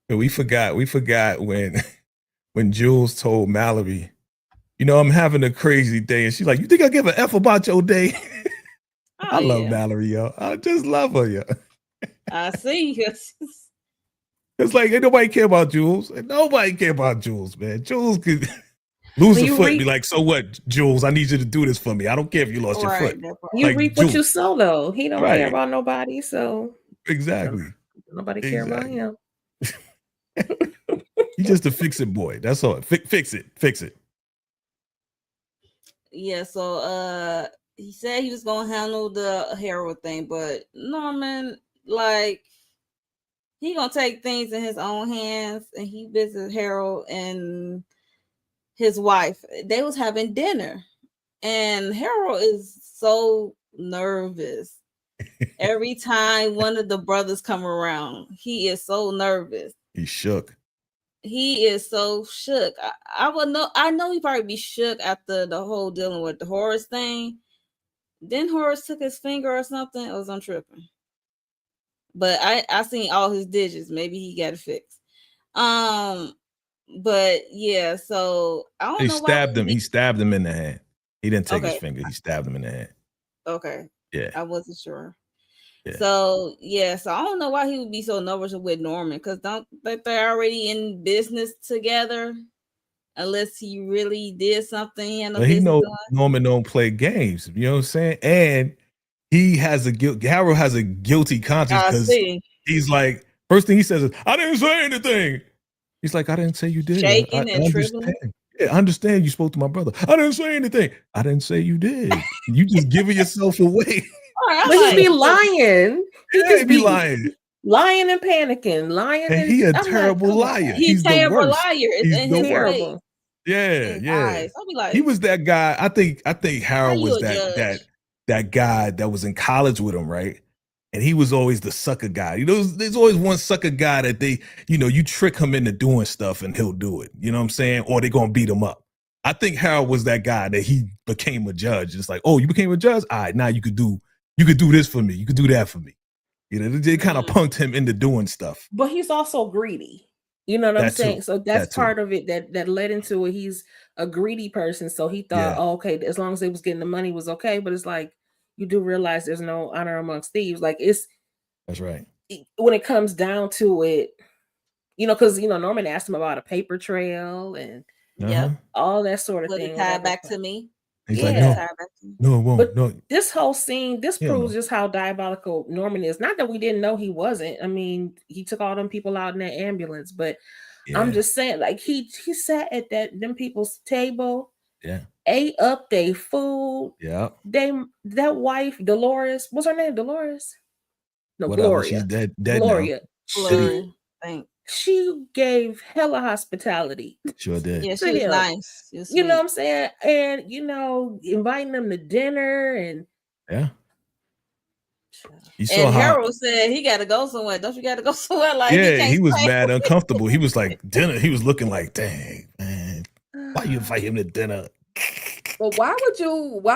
We forgot when Jules told Mallory, I'm having a crazy day, and she's like, you think I give a F about your day? Oh, I love Mallory, yo. I just love her, yo. I see. It's like ain't nobody care about Jules. Nobody care about Jules, man. Jules could lose a foot and be like, so what, Jules? I need you to do this for me. I don't care if you lost your foot. You reap what you sow, though. He don't care about nobody, so exactly. Nobody care about him. He's just a fix-it boy. That's all. Fix it. Yeah. So he said he was gonna handle the Harold thing, but Norman, like, he gonna take things in his own hands, and he visited Harold and his wife. They was having dinner, and Harold is so nervous. Every time one of the brothers come around, he is so nervous. He's shook. He is so shook. I know he probably be shook after the whole dealing with the Horace thing. Then Horace took his finger or something. Or was I'm tripping? But I seen all his digits. Maybe he got it fixed. But yeah, so I don't know. He stabbed him in the hand. He didn't take his finger. He stabbed him in the hand. Okay. Yeah. I wasn't sure. Yeah. So I don't know why he would be so nervous with Norman, because don't think they're already in business together, unless he really did something. He knows Norman don't play games. You know what I'm saying? And Harold has a guilty conscience because he's like, first thing he says is, I didn't say anything. He's like, I didn't say you did. Shaking and trembling. Yeah, I understand you spoke to my brother. I didn't say anything. I didn't say you did. You just giving yourself away. But he be lying. He just be lying. Lying and panicking. Lying. And he a terrible liar. He's a terrible liar. He's the worst. Yeah. Like, he was that guy. I think Harold was that guy that was in college with him, right? And he was always the sucker guy. There's always one sucker guy that you trick him into doing stuff and he'll do it. You know what I'm saying? Or they're gonna beat him up. I think Harold was that guy that he became a judge. It's like, oh, you became a judge? All right, now you could do this for me. You could do that for me. They kind of punked him into doing stuff. But he's also greedy. You know what I'm saying? So that's part of it that led into it. He's a greedy person. So he thought, okay, as long as they was getting the money was okay. But it's like, you do realize there's no honor amongst thieves. Like that's right. When it comes down to it, because Norman asked him about a paper trail and all that sort of thing. Tied back to me. He's Yeah. like, no, Tie back to- no, it won't. But No, this whole scene, this Hell proves no. just how diabolical Norman is. Not that we didn't know he wasn't. I mean, he took all them people out in that ambulance, but I'm yeah, just saying, like he sat at them people's table, yeah, ate up their food. yeah. That wife, Dolores, what's her name? Dolores? No, Whatever. She's Gloria. dead Gloria. Glory. Thank. She gave hella hospitality now. Sure did. Yeah, to she was him. nice. She was You know what sweet. I'm saying? And inviting them to dinner and Yeah. You saw And how. Harold said he got to go somewhere. Don't you got to go somewhere? Like Yeah, can't he was stay. mad uncomfortable. He was like dinner. He was looking like, dang, man, why you invite him to dinner? Well, why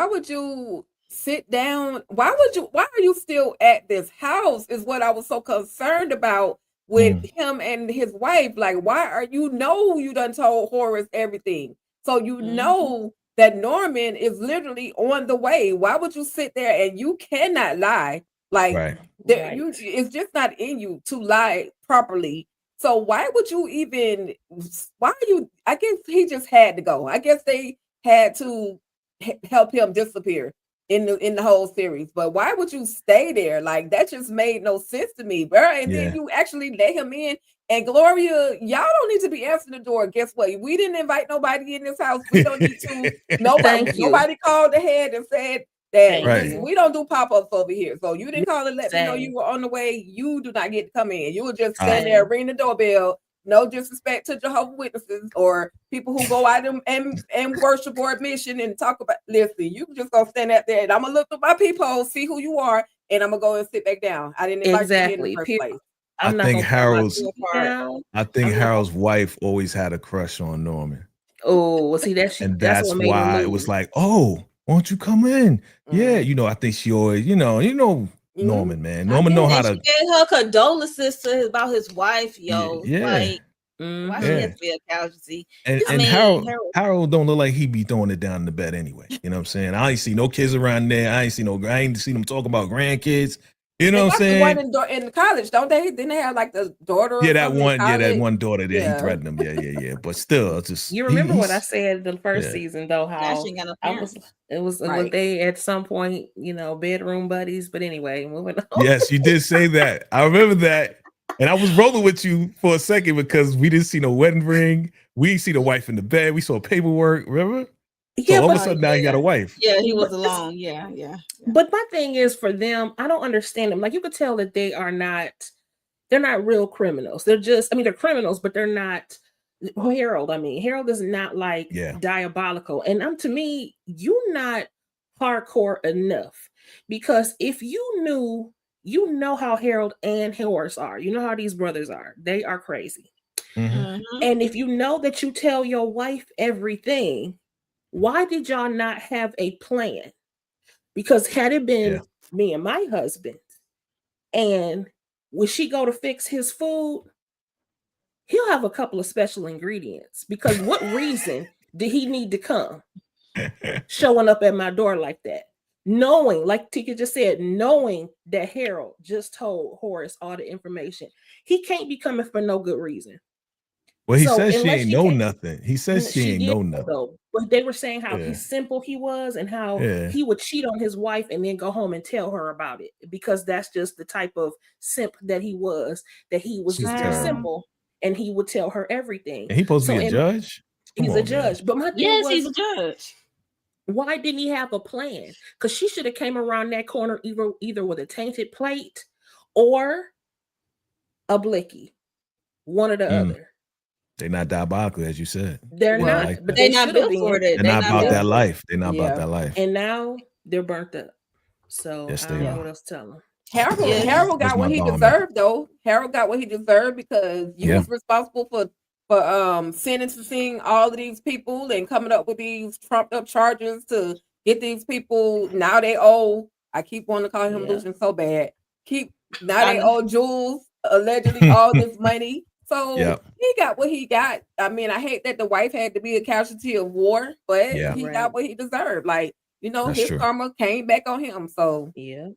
would you sit down? Why are you still at this house? Is what I was so concerned about with him and his wife. Like, why are you done told Horace everything? So you know that Norman is literally on the way. Why would you sit there and you cannot lie? Like Right. it's just not in you to lie properly. So why would you even? I guess he just had to go. I guess they had to help him disappear in the whole series. But why would you stay there? Like that just made no sense to me, bro. And then you actually let him in. And Gloria, y'all don't need to be answering the door. Guess what? We didn't invite nobody in this house. We don't need to. Nobody called ahead and said that Right. we don't do pop-ups over here. So you didn't call and let me know you were on the way. You do not get to come in. You were just stand there, ring the doorbell. No disrespect to Jehovah's Witnesses or people who go out and worship or admission and talk about. Listen, you just gonna stand out there and I'm gonna look through my peephole, see who you are, and I'm gonna go and sit back down. I didn't invite you in the first place. I think Harold's I'm not wife always had a crush on Norman. Oh, see that's that's what made why him it was like, oh, won't you come in? Yeah, I think she always, Norman, man. Norman know how to. She gave her condolences about his wife, yo. Yeah. Like, why she has to be a casualty? And Harold don't look like he be throwing it down in the bed anyway. You know what I'm saying? I ain't see no kids around there. I ain't seen them talking about grandkids. You know what I'm saying? The one in college, don't they? Didn't they have like the daughter? Yeah, that one daughter there. He threatened him. Yeah. But still, just you remember what I said the first season though? How it was they at some point, bedroom buddies. But anyway, moving on. Yes, you did say that. I remember that. And I was rolling with you for a second because we didn't see no wedding ring. We see the wife in the bed. We saw paperwork. Remember? Yeah, so all of a sudden now he got a wife. Yeah, he was alone. Yeah. But my thing is for them, I don't understand them. Like you could tell that they're not real criminals. They're criminals, but they're not Harold. Harold is not like diabolical. And to me, you're not hardcore enough because if you know how Harold and Horace are, you know how these brothers are. They are crazy. And if you know that you tell your wife everything, why did y'all not have a plan? Because had it been me and my husband, and when she go to fix his food, he'll have a couple of special ingredients. Because what reason did he need to come showing up at my door like that? Knowing, like Tika just said, knowing that Harold just told Horace all the information. He can't be coming for no good reason. Well, he says she ain't know nothing. He says she ain't know nothing. Though. But they were saying how simple he was and how he would cheat on his wife and then go home and tell her about it because that's just the type of simp that he was. That he was just very simple and he would tell her everything. And he's supposed to be a judge. He's a judge. But my thing he's a judge. Why didn't he have a plan? Because she should have came around that corner either with a tainted plate or a blicky, one or the other. They're not diabolical, as you said. They're not, like but they're not built for it. They're not about that life. They're not about that life. And now they're burnt up. So yes, I don't know what else to tell them. Harold got what he deserved, though. Harold got what he deserved because you was responsible for sentencing all of these people and coming up with these trumped up charges to get these people. Now they owe. I keep wanting to call him Lucian so bad. They owe Jules allegedly all this money. So he got what he got. I hate that the wife had to be a casualty of war, but he got what he deserved. Like, That's his true. karma came back on him. So yep,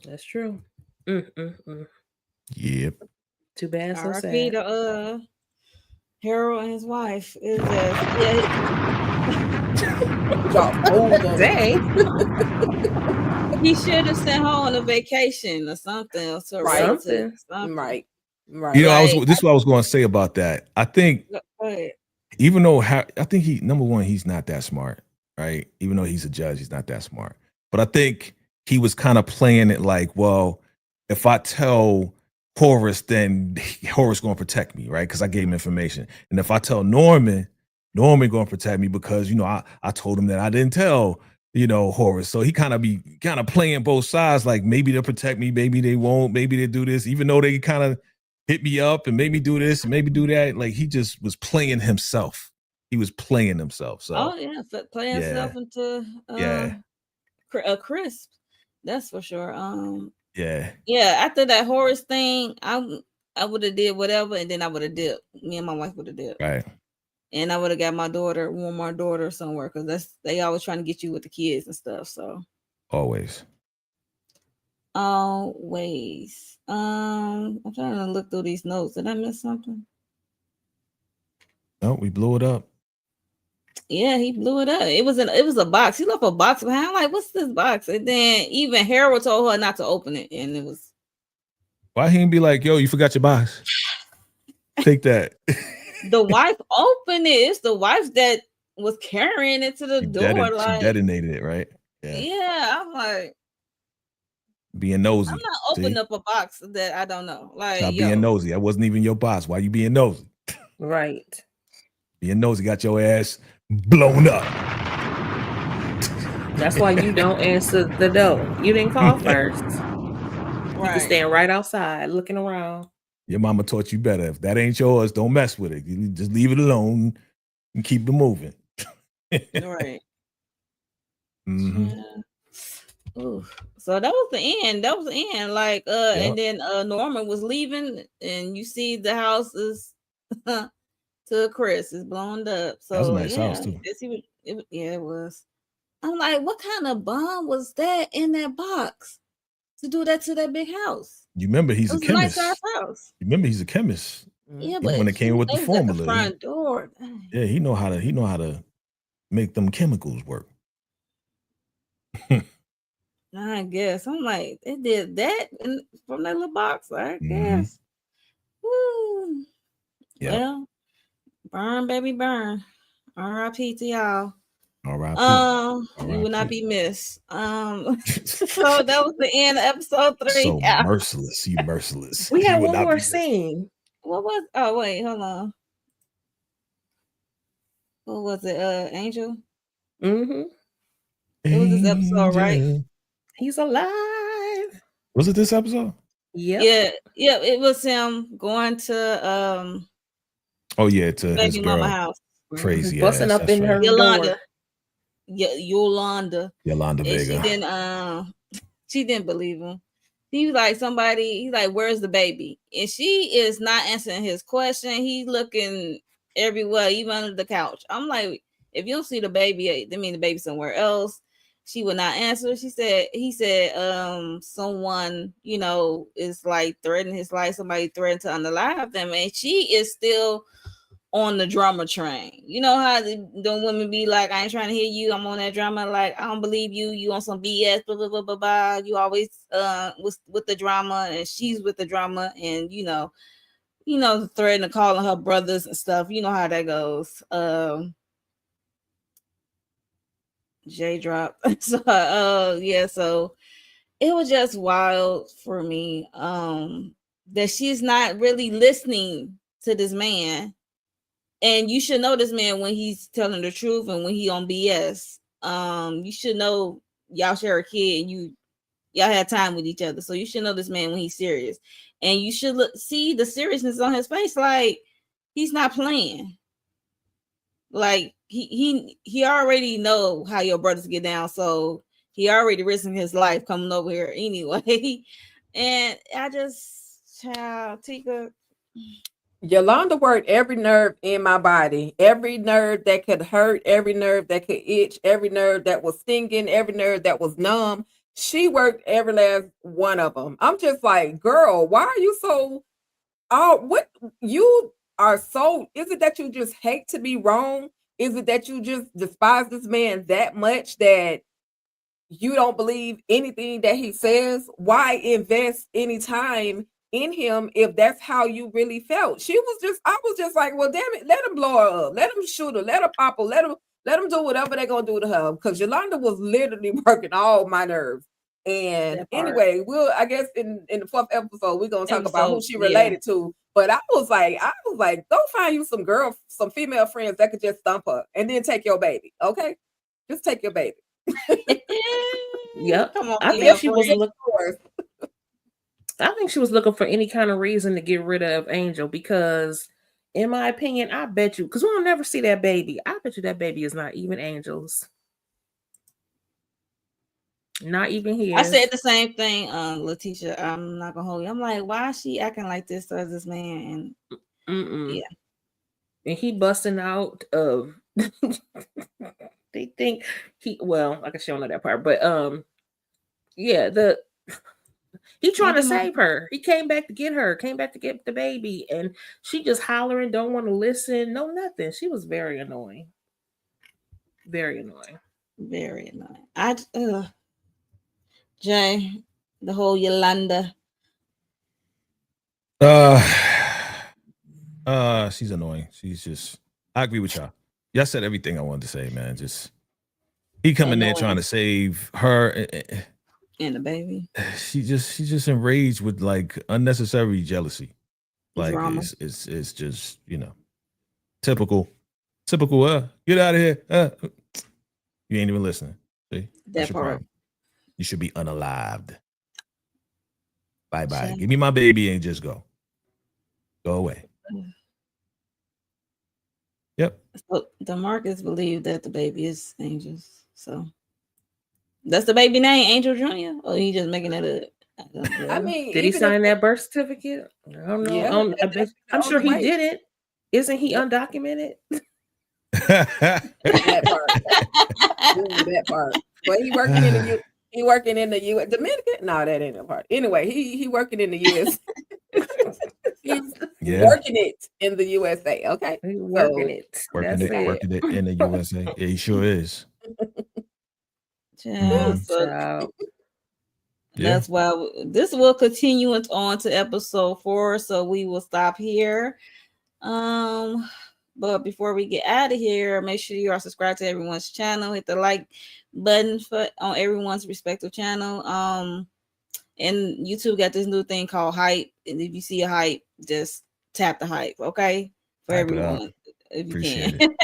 that's true. Yep. Too bad, so sad. To Harold and his wife is Drop food on Dang. He should have sent her on a vacation or something, or to a Right. relative, Something. something. Right. You know, Like, this is what I was going to say about that. I think go ahead. even though I think number one, he's not that smart, right? Even though he's a judge, he's not that smart. But I think he was kind of playing it like, well, if I tell Horace, then Horace going to protect me, right? Because I gave him information. And if I tell Norman going to protect me because, you know, I told him that I didn't tell, you know, Horace. So he kind of playing both sides, like maybe they'll protect me, maybe they won't, maybe they do this, even though they kind of hit me up and made me do this and maybe do that. Like he just was playing himself. He was playing himself. So Oh yeah, playing himself into a crisp. That's for sure. Yeah. After that Horace thing, I would have did whatever, and then I would have dipped. Me and my wife would have dipped. Right. And I would have got my daughter somewhere, because they always trying to get you with the kids and stuff. So always. I'm trying to look through these notes. Did I miss something? No, we blew it up. Yeah, he blew it up. It was a box. He left a box behind. I'm like, what's this box? And then even Harold told her not to open it, and it was. Why he didn't be like, yo, you forgot your box? Take that. The wife opened it. It's the wife that was carrying it to the door. She detonated it, right? Yeah. I'm like, being nosy. I'm not opening up a box that I don't know. Like, stop being nosy. That wasn't even your box. Why you being nosy? Right. Being nosy got your ass blown up. That's why you don't answer the door. You didn't call first. Right. You stand right outside looking around. Your mama taught you better. If that ain't yours, don't mess with it. You just leave it alone and keep it moving. Right. Mm-hmm. Yeah. Ooh. So that was the end. Like, and then Norman was leaving, and you see the house is to Chris is blown up. So that was a nice house too. It was. I'm like, what kind of bomb was that in that box to do that to that big house? You remember he's a chemist. Nice house. You remember he's a chemist. Yeah, but when it came with the formula, the front door. Yeah, he know how to make them chemicals work. I guess I'm like, it did that from that little box. I guess. Woo. Yeah. Well, burn, baby, burn. R.I.P. to y'all. R.I.P. You will not be missed. So that was the end of episode 3. So merciless. You merciless. We have one more scene. What was? Oh wait, hold on. What was it? Angel. Mm-hmm. It was this episode, right? He's alive. Was it this episode? Yeah. It was him going to oh yeah, to baby mama house. Crazy busting up in her Yolanda. door. Yolanda Vega. She didn't believe him. He was like, he's like, where's the baby? And she is not answering his question. He's looking everywhere, even under the couch. I'm like, if you don't see the baby, that means the baby's somewhere else. She would not answer. He said, someone, is like threatening his life. Somebody threatened to unalive them. And she is still on the drama train. You know how the women be like, I ain't trying to hear you. I'm on that drama. Like, I don't believe you. You on some BS, blah, blah, blah, blah, blah. You always with the drama, and she's with the drama, and threatening calling her brothers and stuff. You know how that goes. J drop. So so it was just wild for me that she's not really listening to this man. And you should know this man when he's telling the truth and when he on BS. You should know y'all share a kid and y'all had time with each other. So you should know this man when he's serious. And you should see the seriousness on his face. Like, he's not playing. Like, he already know how your brothers get down. So he already risking his life coming over here anyway. And I just, Tika. Yolanda worked every nerve in my body, every nerve that could hurt, every nerve that could itch, every nerve that was stinging, every nerve that was numb. She worked every last one of them. I'm just like, girl, why are you so, what you are so, is it that you just hate to be wrong? Is it that you just despise this man that much that you don't believe anything that he says? Why invest any time in him if that's how you really felt? I was just like, well, damn it, let him blow her up, let him shoot her, let her pop her, let him do whatever they're gonna do to her. Because Yolanda was literally working all my nerves. And anyway, I guess in the 4th episode, we're gonna talk about who she related to. But I was like, go find you some female friends that could just stump her and then take your baby. Okay, just take your baby. Yep. Come on, I think she was looking for any kind of reason to get rid of Angel because, in my opinion, I bet you, because we'll never see that baby. I bet you that baby is not even Angel's. Not even his. I said the same thing, Letitia. I'm not gonna hold you. I'm like, why is she acting like this towards this man? And yeah, and he busting out of. They think I guess you don't know that part, but yeah, he trying to save her. He came back to get her, came back to get the baby, and she just hollering, don't want to listen, no nothing. She was very annoying. Very annoying. Very annoying. Jay, the whole Yolanda. She's annoying. She's just. I agree with y'all. Y'all said everything I wanted to say, man. Just he coming there trying to save her and the baby. She's just enraged with like unnecessary jealousy. Like it's just, you know, typical. Get out of here. You ain't even listening. See? That part. Problem. You should be unalived. Bye. Give me my baby and just go. Go away. Yep. So DeMarcus believed that the baby is Angel's. So that's the baby name, Angel Jr. Or he just making it up? I mean, did he sign that birth certificate? I don't know. Yeah, I'm sure he didn't. Isn't he undocumented? That part. But he working in the U.S. Dominican? No, that ain't that part. Anyway, he working in the U.S. He's working it in the USA. Okay, working it in the USA. Yeah, he sure is. That's why this will continue on to episode 4. So we will stop here. But before we get out of here, make sure you are subscribed to everyone's channel. Hit the like button on everyone's respective channel. And YouTube got this new thing called hype. And if you see a hype, just tap the hype, okay? For hype everyone, if you appreciate can.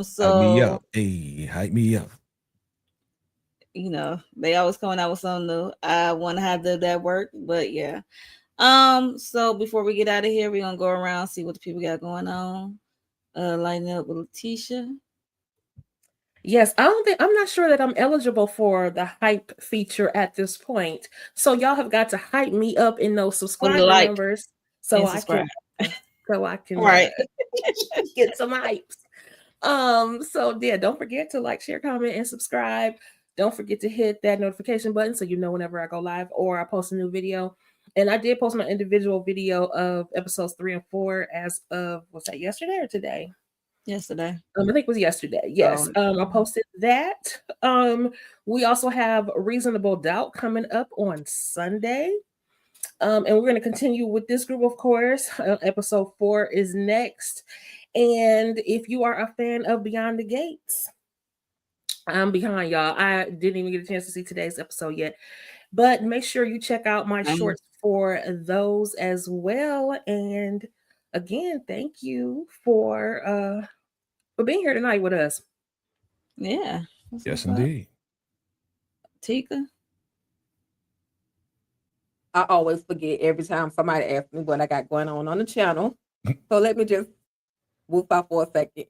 So hype me up. Hey, hype me up. You know, they always coming out with something new. I want to have that work, but yeah. So before we get out of here, we're gonna go around see what the people got going on. Lighting up with Letitia. Yes, I'm not sure that I'm eligible for the hype feature at this point. So y'all have got to hype me up in those subscriber numbers so I can right. Get some hypes. So yeah, don't forget to like, share, comment, and subscribe. Don't forget to hit that notification button so you know whenever I go live or I post a new video. And I did post my individual video of episodes 3 and 4 as of, was that yesterday or today? Yesterday. I think it was yesterday. Yes. I posted that. We also have Reasonable Doubt coming up on Sunday. And we're going to continue with this group, of course. Episode 4 is next. And if you are a fan of Beyond the Gates, I'm behind y'all. I didn't even get a chance to see today's episode yet. But make sure you check out my shorts for those as well. And again, thank you for being here tonight with us. Yeah. Yes, indeed. Tika? I always forget every time somebody asks me what I got going on the channel. So let me just whoop out for a second.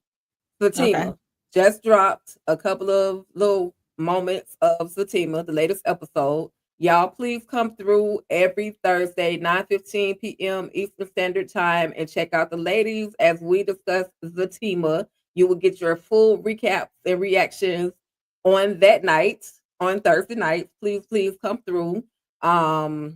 Satima just dropped a couple of little moments of Satima, the latest episode. Y'all, please come through every Thursday, 9:15 p.m. Eastern Standard Time, and check out the ladies as we discuss Satima. You will get your full recaps and reactions on that night, on Thursday night. Please come through. Y'all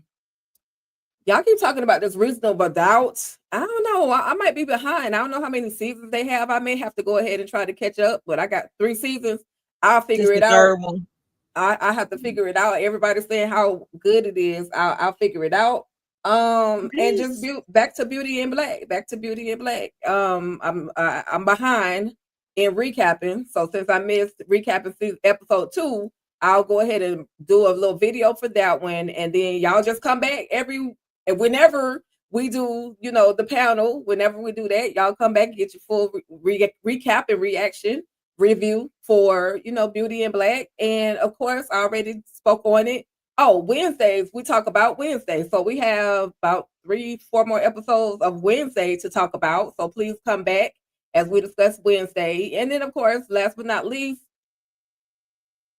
y'all keep talking about this reasonable doubt. I don't know. I might be behind. I don't know how many seasons they have. I may have to go ahead and try to catch up, but I got 3 seasons. I'll figure it out. Third one. I have to figure it out. Everybody's saying how good it is. I'll figure it out. And just back to Beauty in Black. Back to Beauty in Black. I'm behind in recapping. So since I missed recapping episode 2, I'll go ahead and do a little video for that one, and then y'all just come back whenever we do, the panel. Whenever we do that, y'all come back and get your full recap and reaction review for Beauty in Black. And of course, I already spoke on it. Oh, Wednesdays, we talk about Wednesday. So we have about 3-4 more episodes of Wednesday to talk about. So please come back as we discuss Wednesday. And then, of course, last but not least,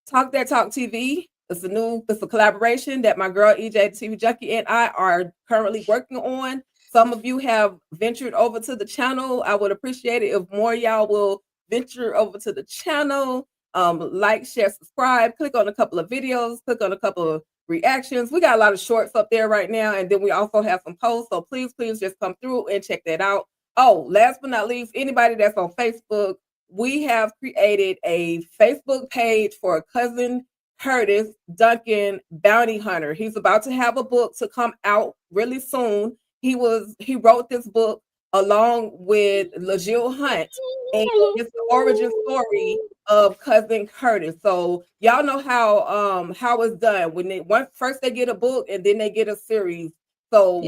Talk That Talk TV. It's a collaboration that my girl EJ the TV Junkie and I are currently working on. Some of you have ventured over to the channel. I would appreciate it if more y'all will venture over to the channel. Like, share, subscribe, click on a couple of videos, click on a couple of reactions. We got a lot of shorts up there right now, and then we also have some posts. So please just come through and check that out. Oh, last but not least, anybody that's on Facebook, we have created a Facebook page for Cousin Curtis Duncan Bounty Hunter. He's about to have a book to come out really soon. He wrote this book along with LaJill Hunt, and it's the origin story of Cousin Curtis. So y'all know how it's done when first they get a book and then they get a series. So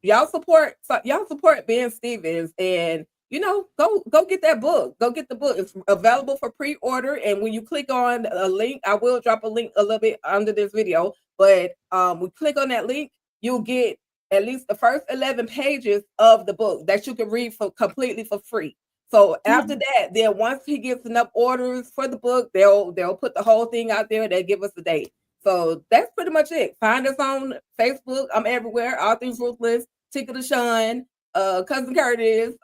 y'all support Ben Stevens, and go get that book. Go get the book. It's available for pre-order. And when you click on a link, I will drop a link a little bit under this video. But we click on that link, you'll get at least the first 11 pages of the book that you can read completely for free. So after that, then once he gets enough orders for the book, they'll put the whole thing out there. They give us the date. So that's pretty much it. Find us on Facebook. I'm everywhere. All Things Ruthless, Tika Deshawn, Cousin Curtis,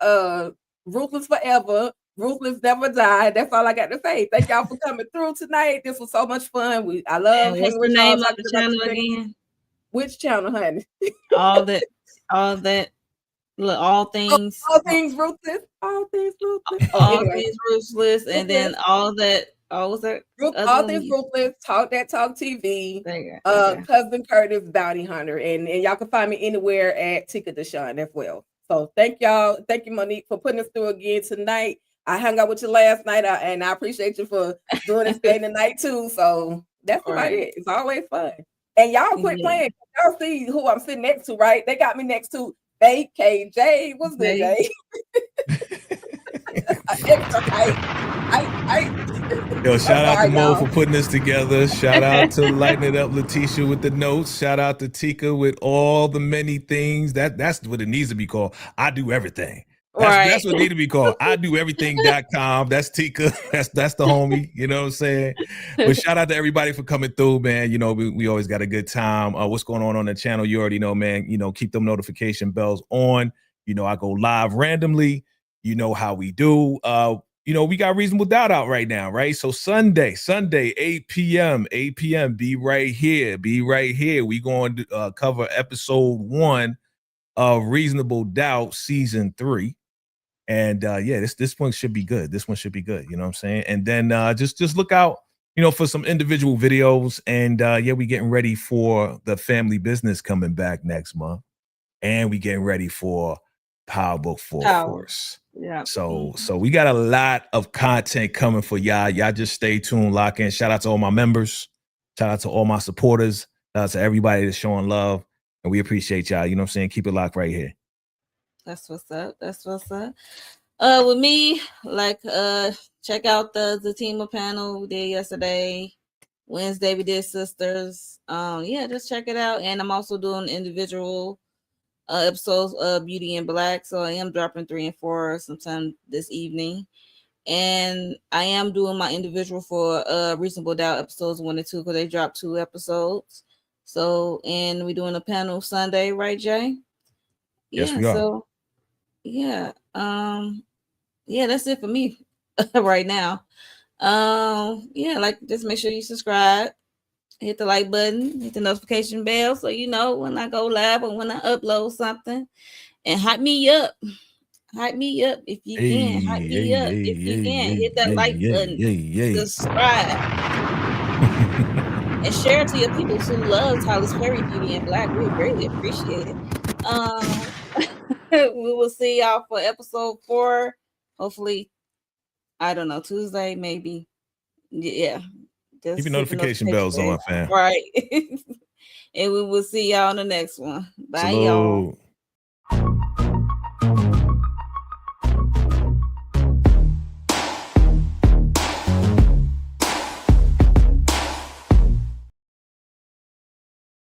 Ruthless Forever, Ruthless Never Die. That's all I got to say. Thank y'all for coming through tonight. This was so much fun. I love hanging with y'all. What's the name of the channel again? Which channel, honey? all things Ruthless. All things Ruthless. All things Ruthless, and then all that. Oh, what's that? All Things Ruthless. Talk That Talk TV. Cousin Curtis Bounty Hunter, and y'all can find me anywhere at Tika Deshawn as well. So thank y'all. Thank you, Monique, for putting us through again tonight. I hung out with you last night, and I appreciate you for doing this day tonight too. So that's about it. It's always fun. And y'all quit playing. Y'all see who I'm sitting next to, right? They got me next to Faye KJ. What's good, Jay? Extra height. Yo, shout out to Mo for putting this together. Shout out to Lighting It Up Letitia with the notes. Shout out to Tika with all the many things. That's what it needs to be called. I do everything. That's what it needs to be called. I do everything.com. That's Tika. That's the homie. You know what I'm saying? But shout out to everybody for coming through, man. We always got a good time. What's going on the channel? You already know, man. Keep them notification bells on. I go live randomly. You know how we do. We got Reasonable Doubt out right now, right? So Sunday, 8 p.m. Be right here. We going to cover episode 1 of Reasonable Doubt season 3. And this one should be good. You know what I'm saying? And then just look out, for some individual videos. And we getting ready for the family business coming back next month. And we getting ready for Power Book 4 Force. Yeah. So we got a lot of content coming for y'all. Y'all just stay tuned, lock in. Shout out to all my members. Shout out to all my supporters. Shout out to everybody that's showing love. And we appreciate y'all. You know what I'm saying? Keep it locked right here. That's what's up. With me, check out the Team of panel we did yesterday. Wednesday we did Sisters. Just check it out. And I'm also doing individual episodes of Beauty in Black. So I am dropping 3 and 4 sometime this evening. And I am doing my individual for Reasonable Doubt episodes 1 and 2 because they dropped 2 episodes. So, and we're doing a panel Sunday, right, Jay? Yes, we are. So, that's it for me right now. Just make sure you subscribe, hit the like button, hit the notification bell, so you know when I go live or when I upload something. And hype me up. Hype me up if you can. Hype me up if you can. Hit that like button. Subscribe. And share it to your people who love Tyler Perry, Beauty and Black. We greatly appreciate it. We will see y'all for episode 4. Hopefully, I don't know, Tuesday, maybe. Yeah. Just keep your notification bells on, fam. Right. And we will see y'all on the next one. Bye, y'all.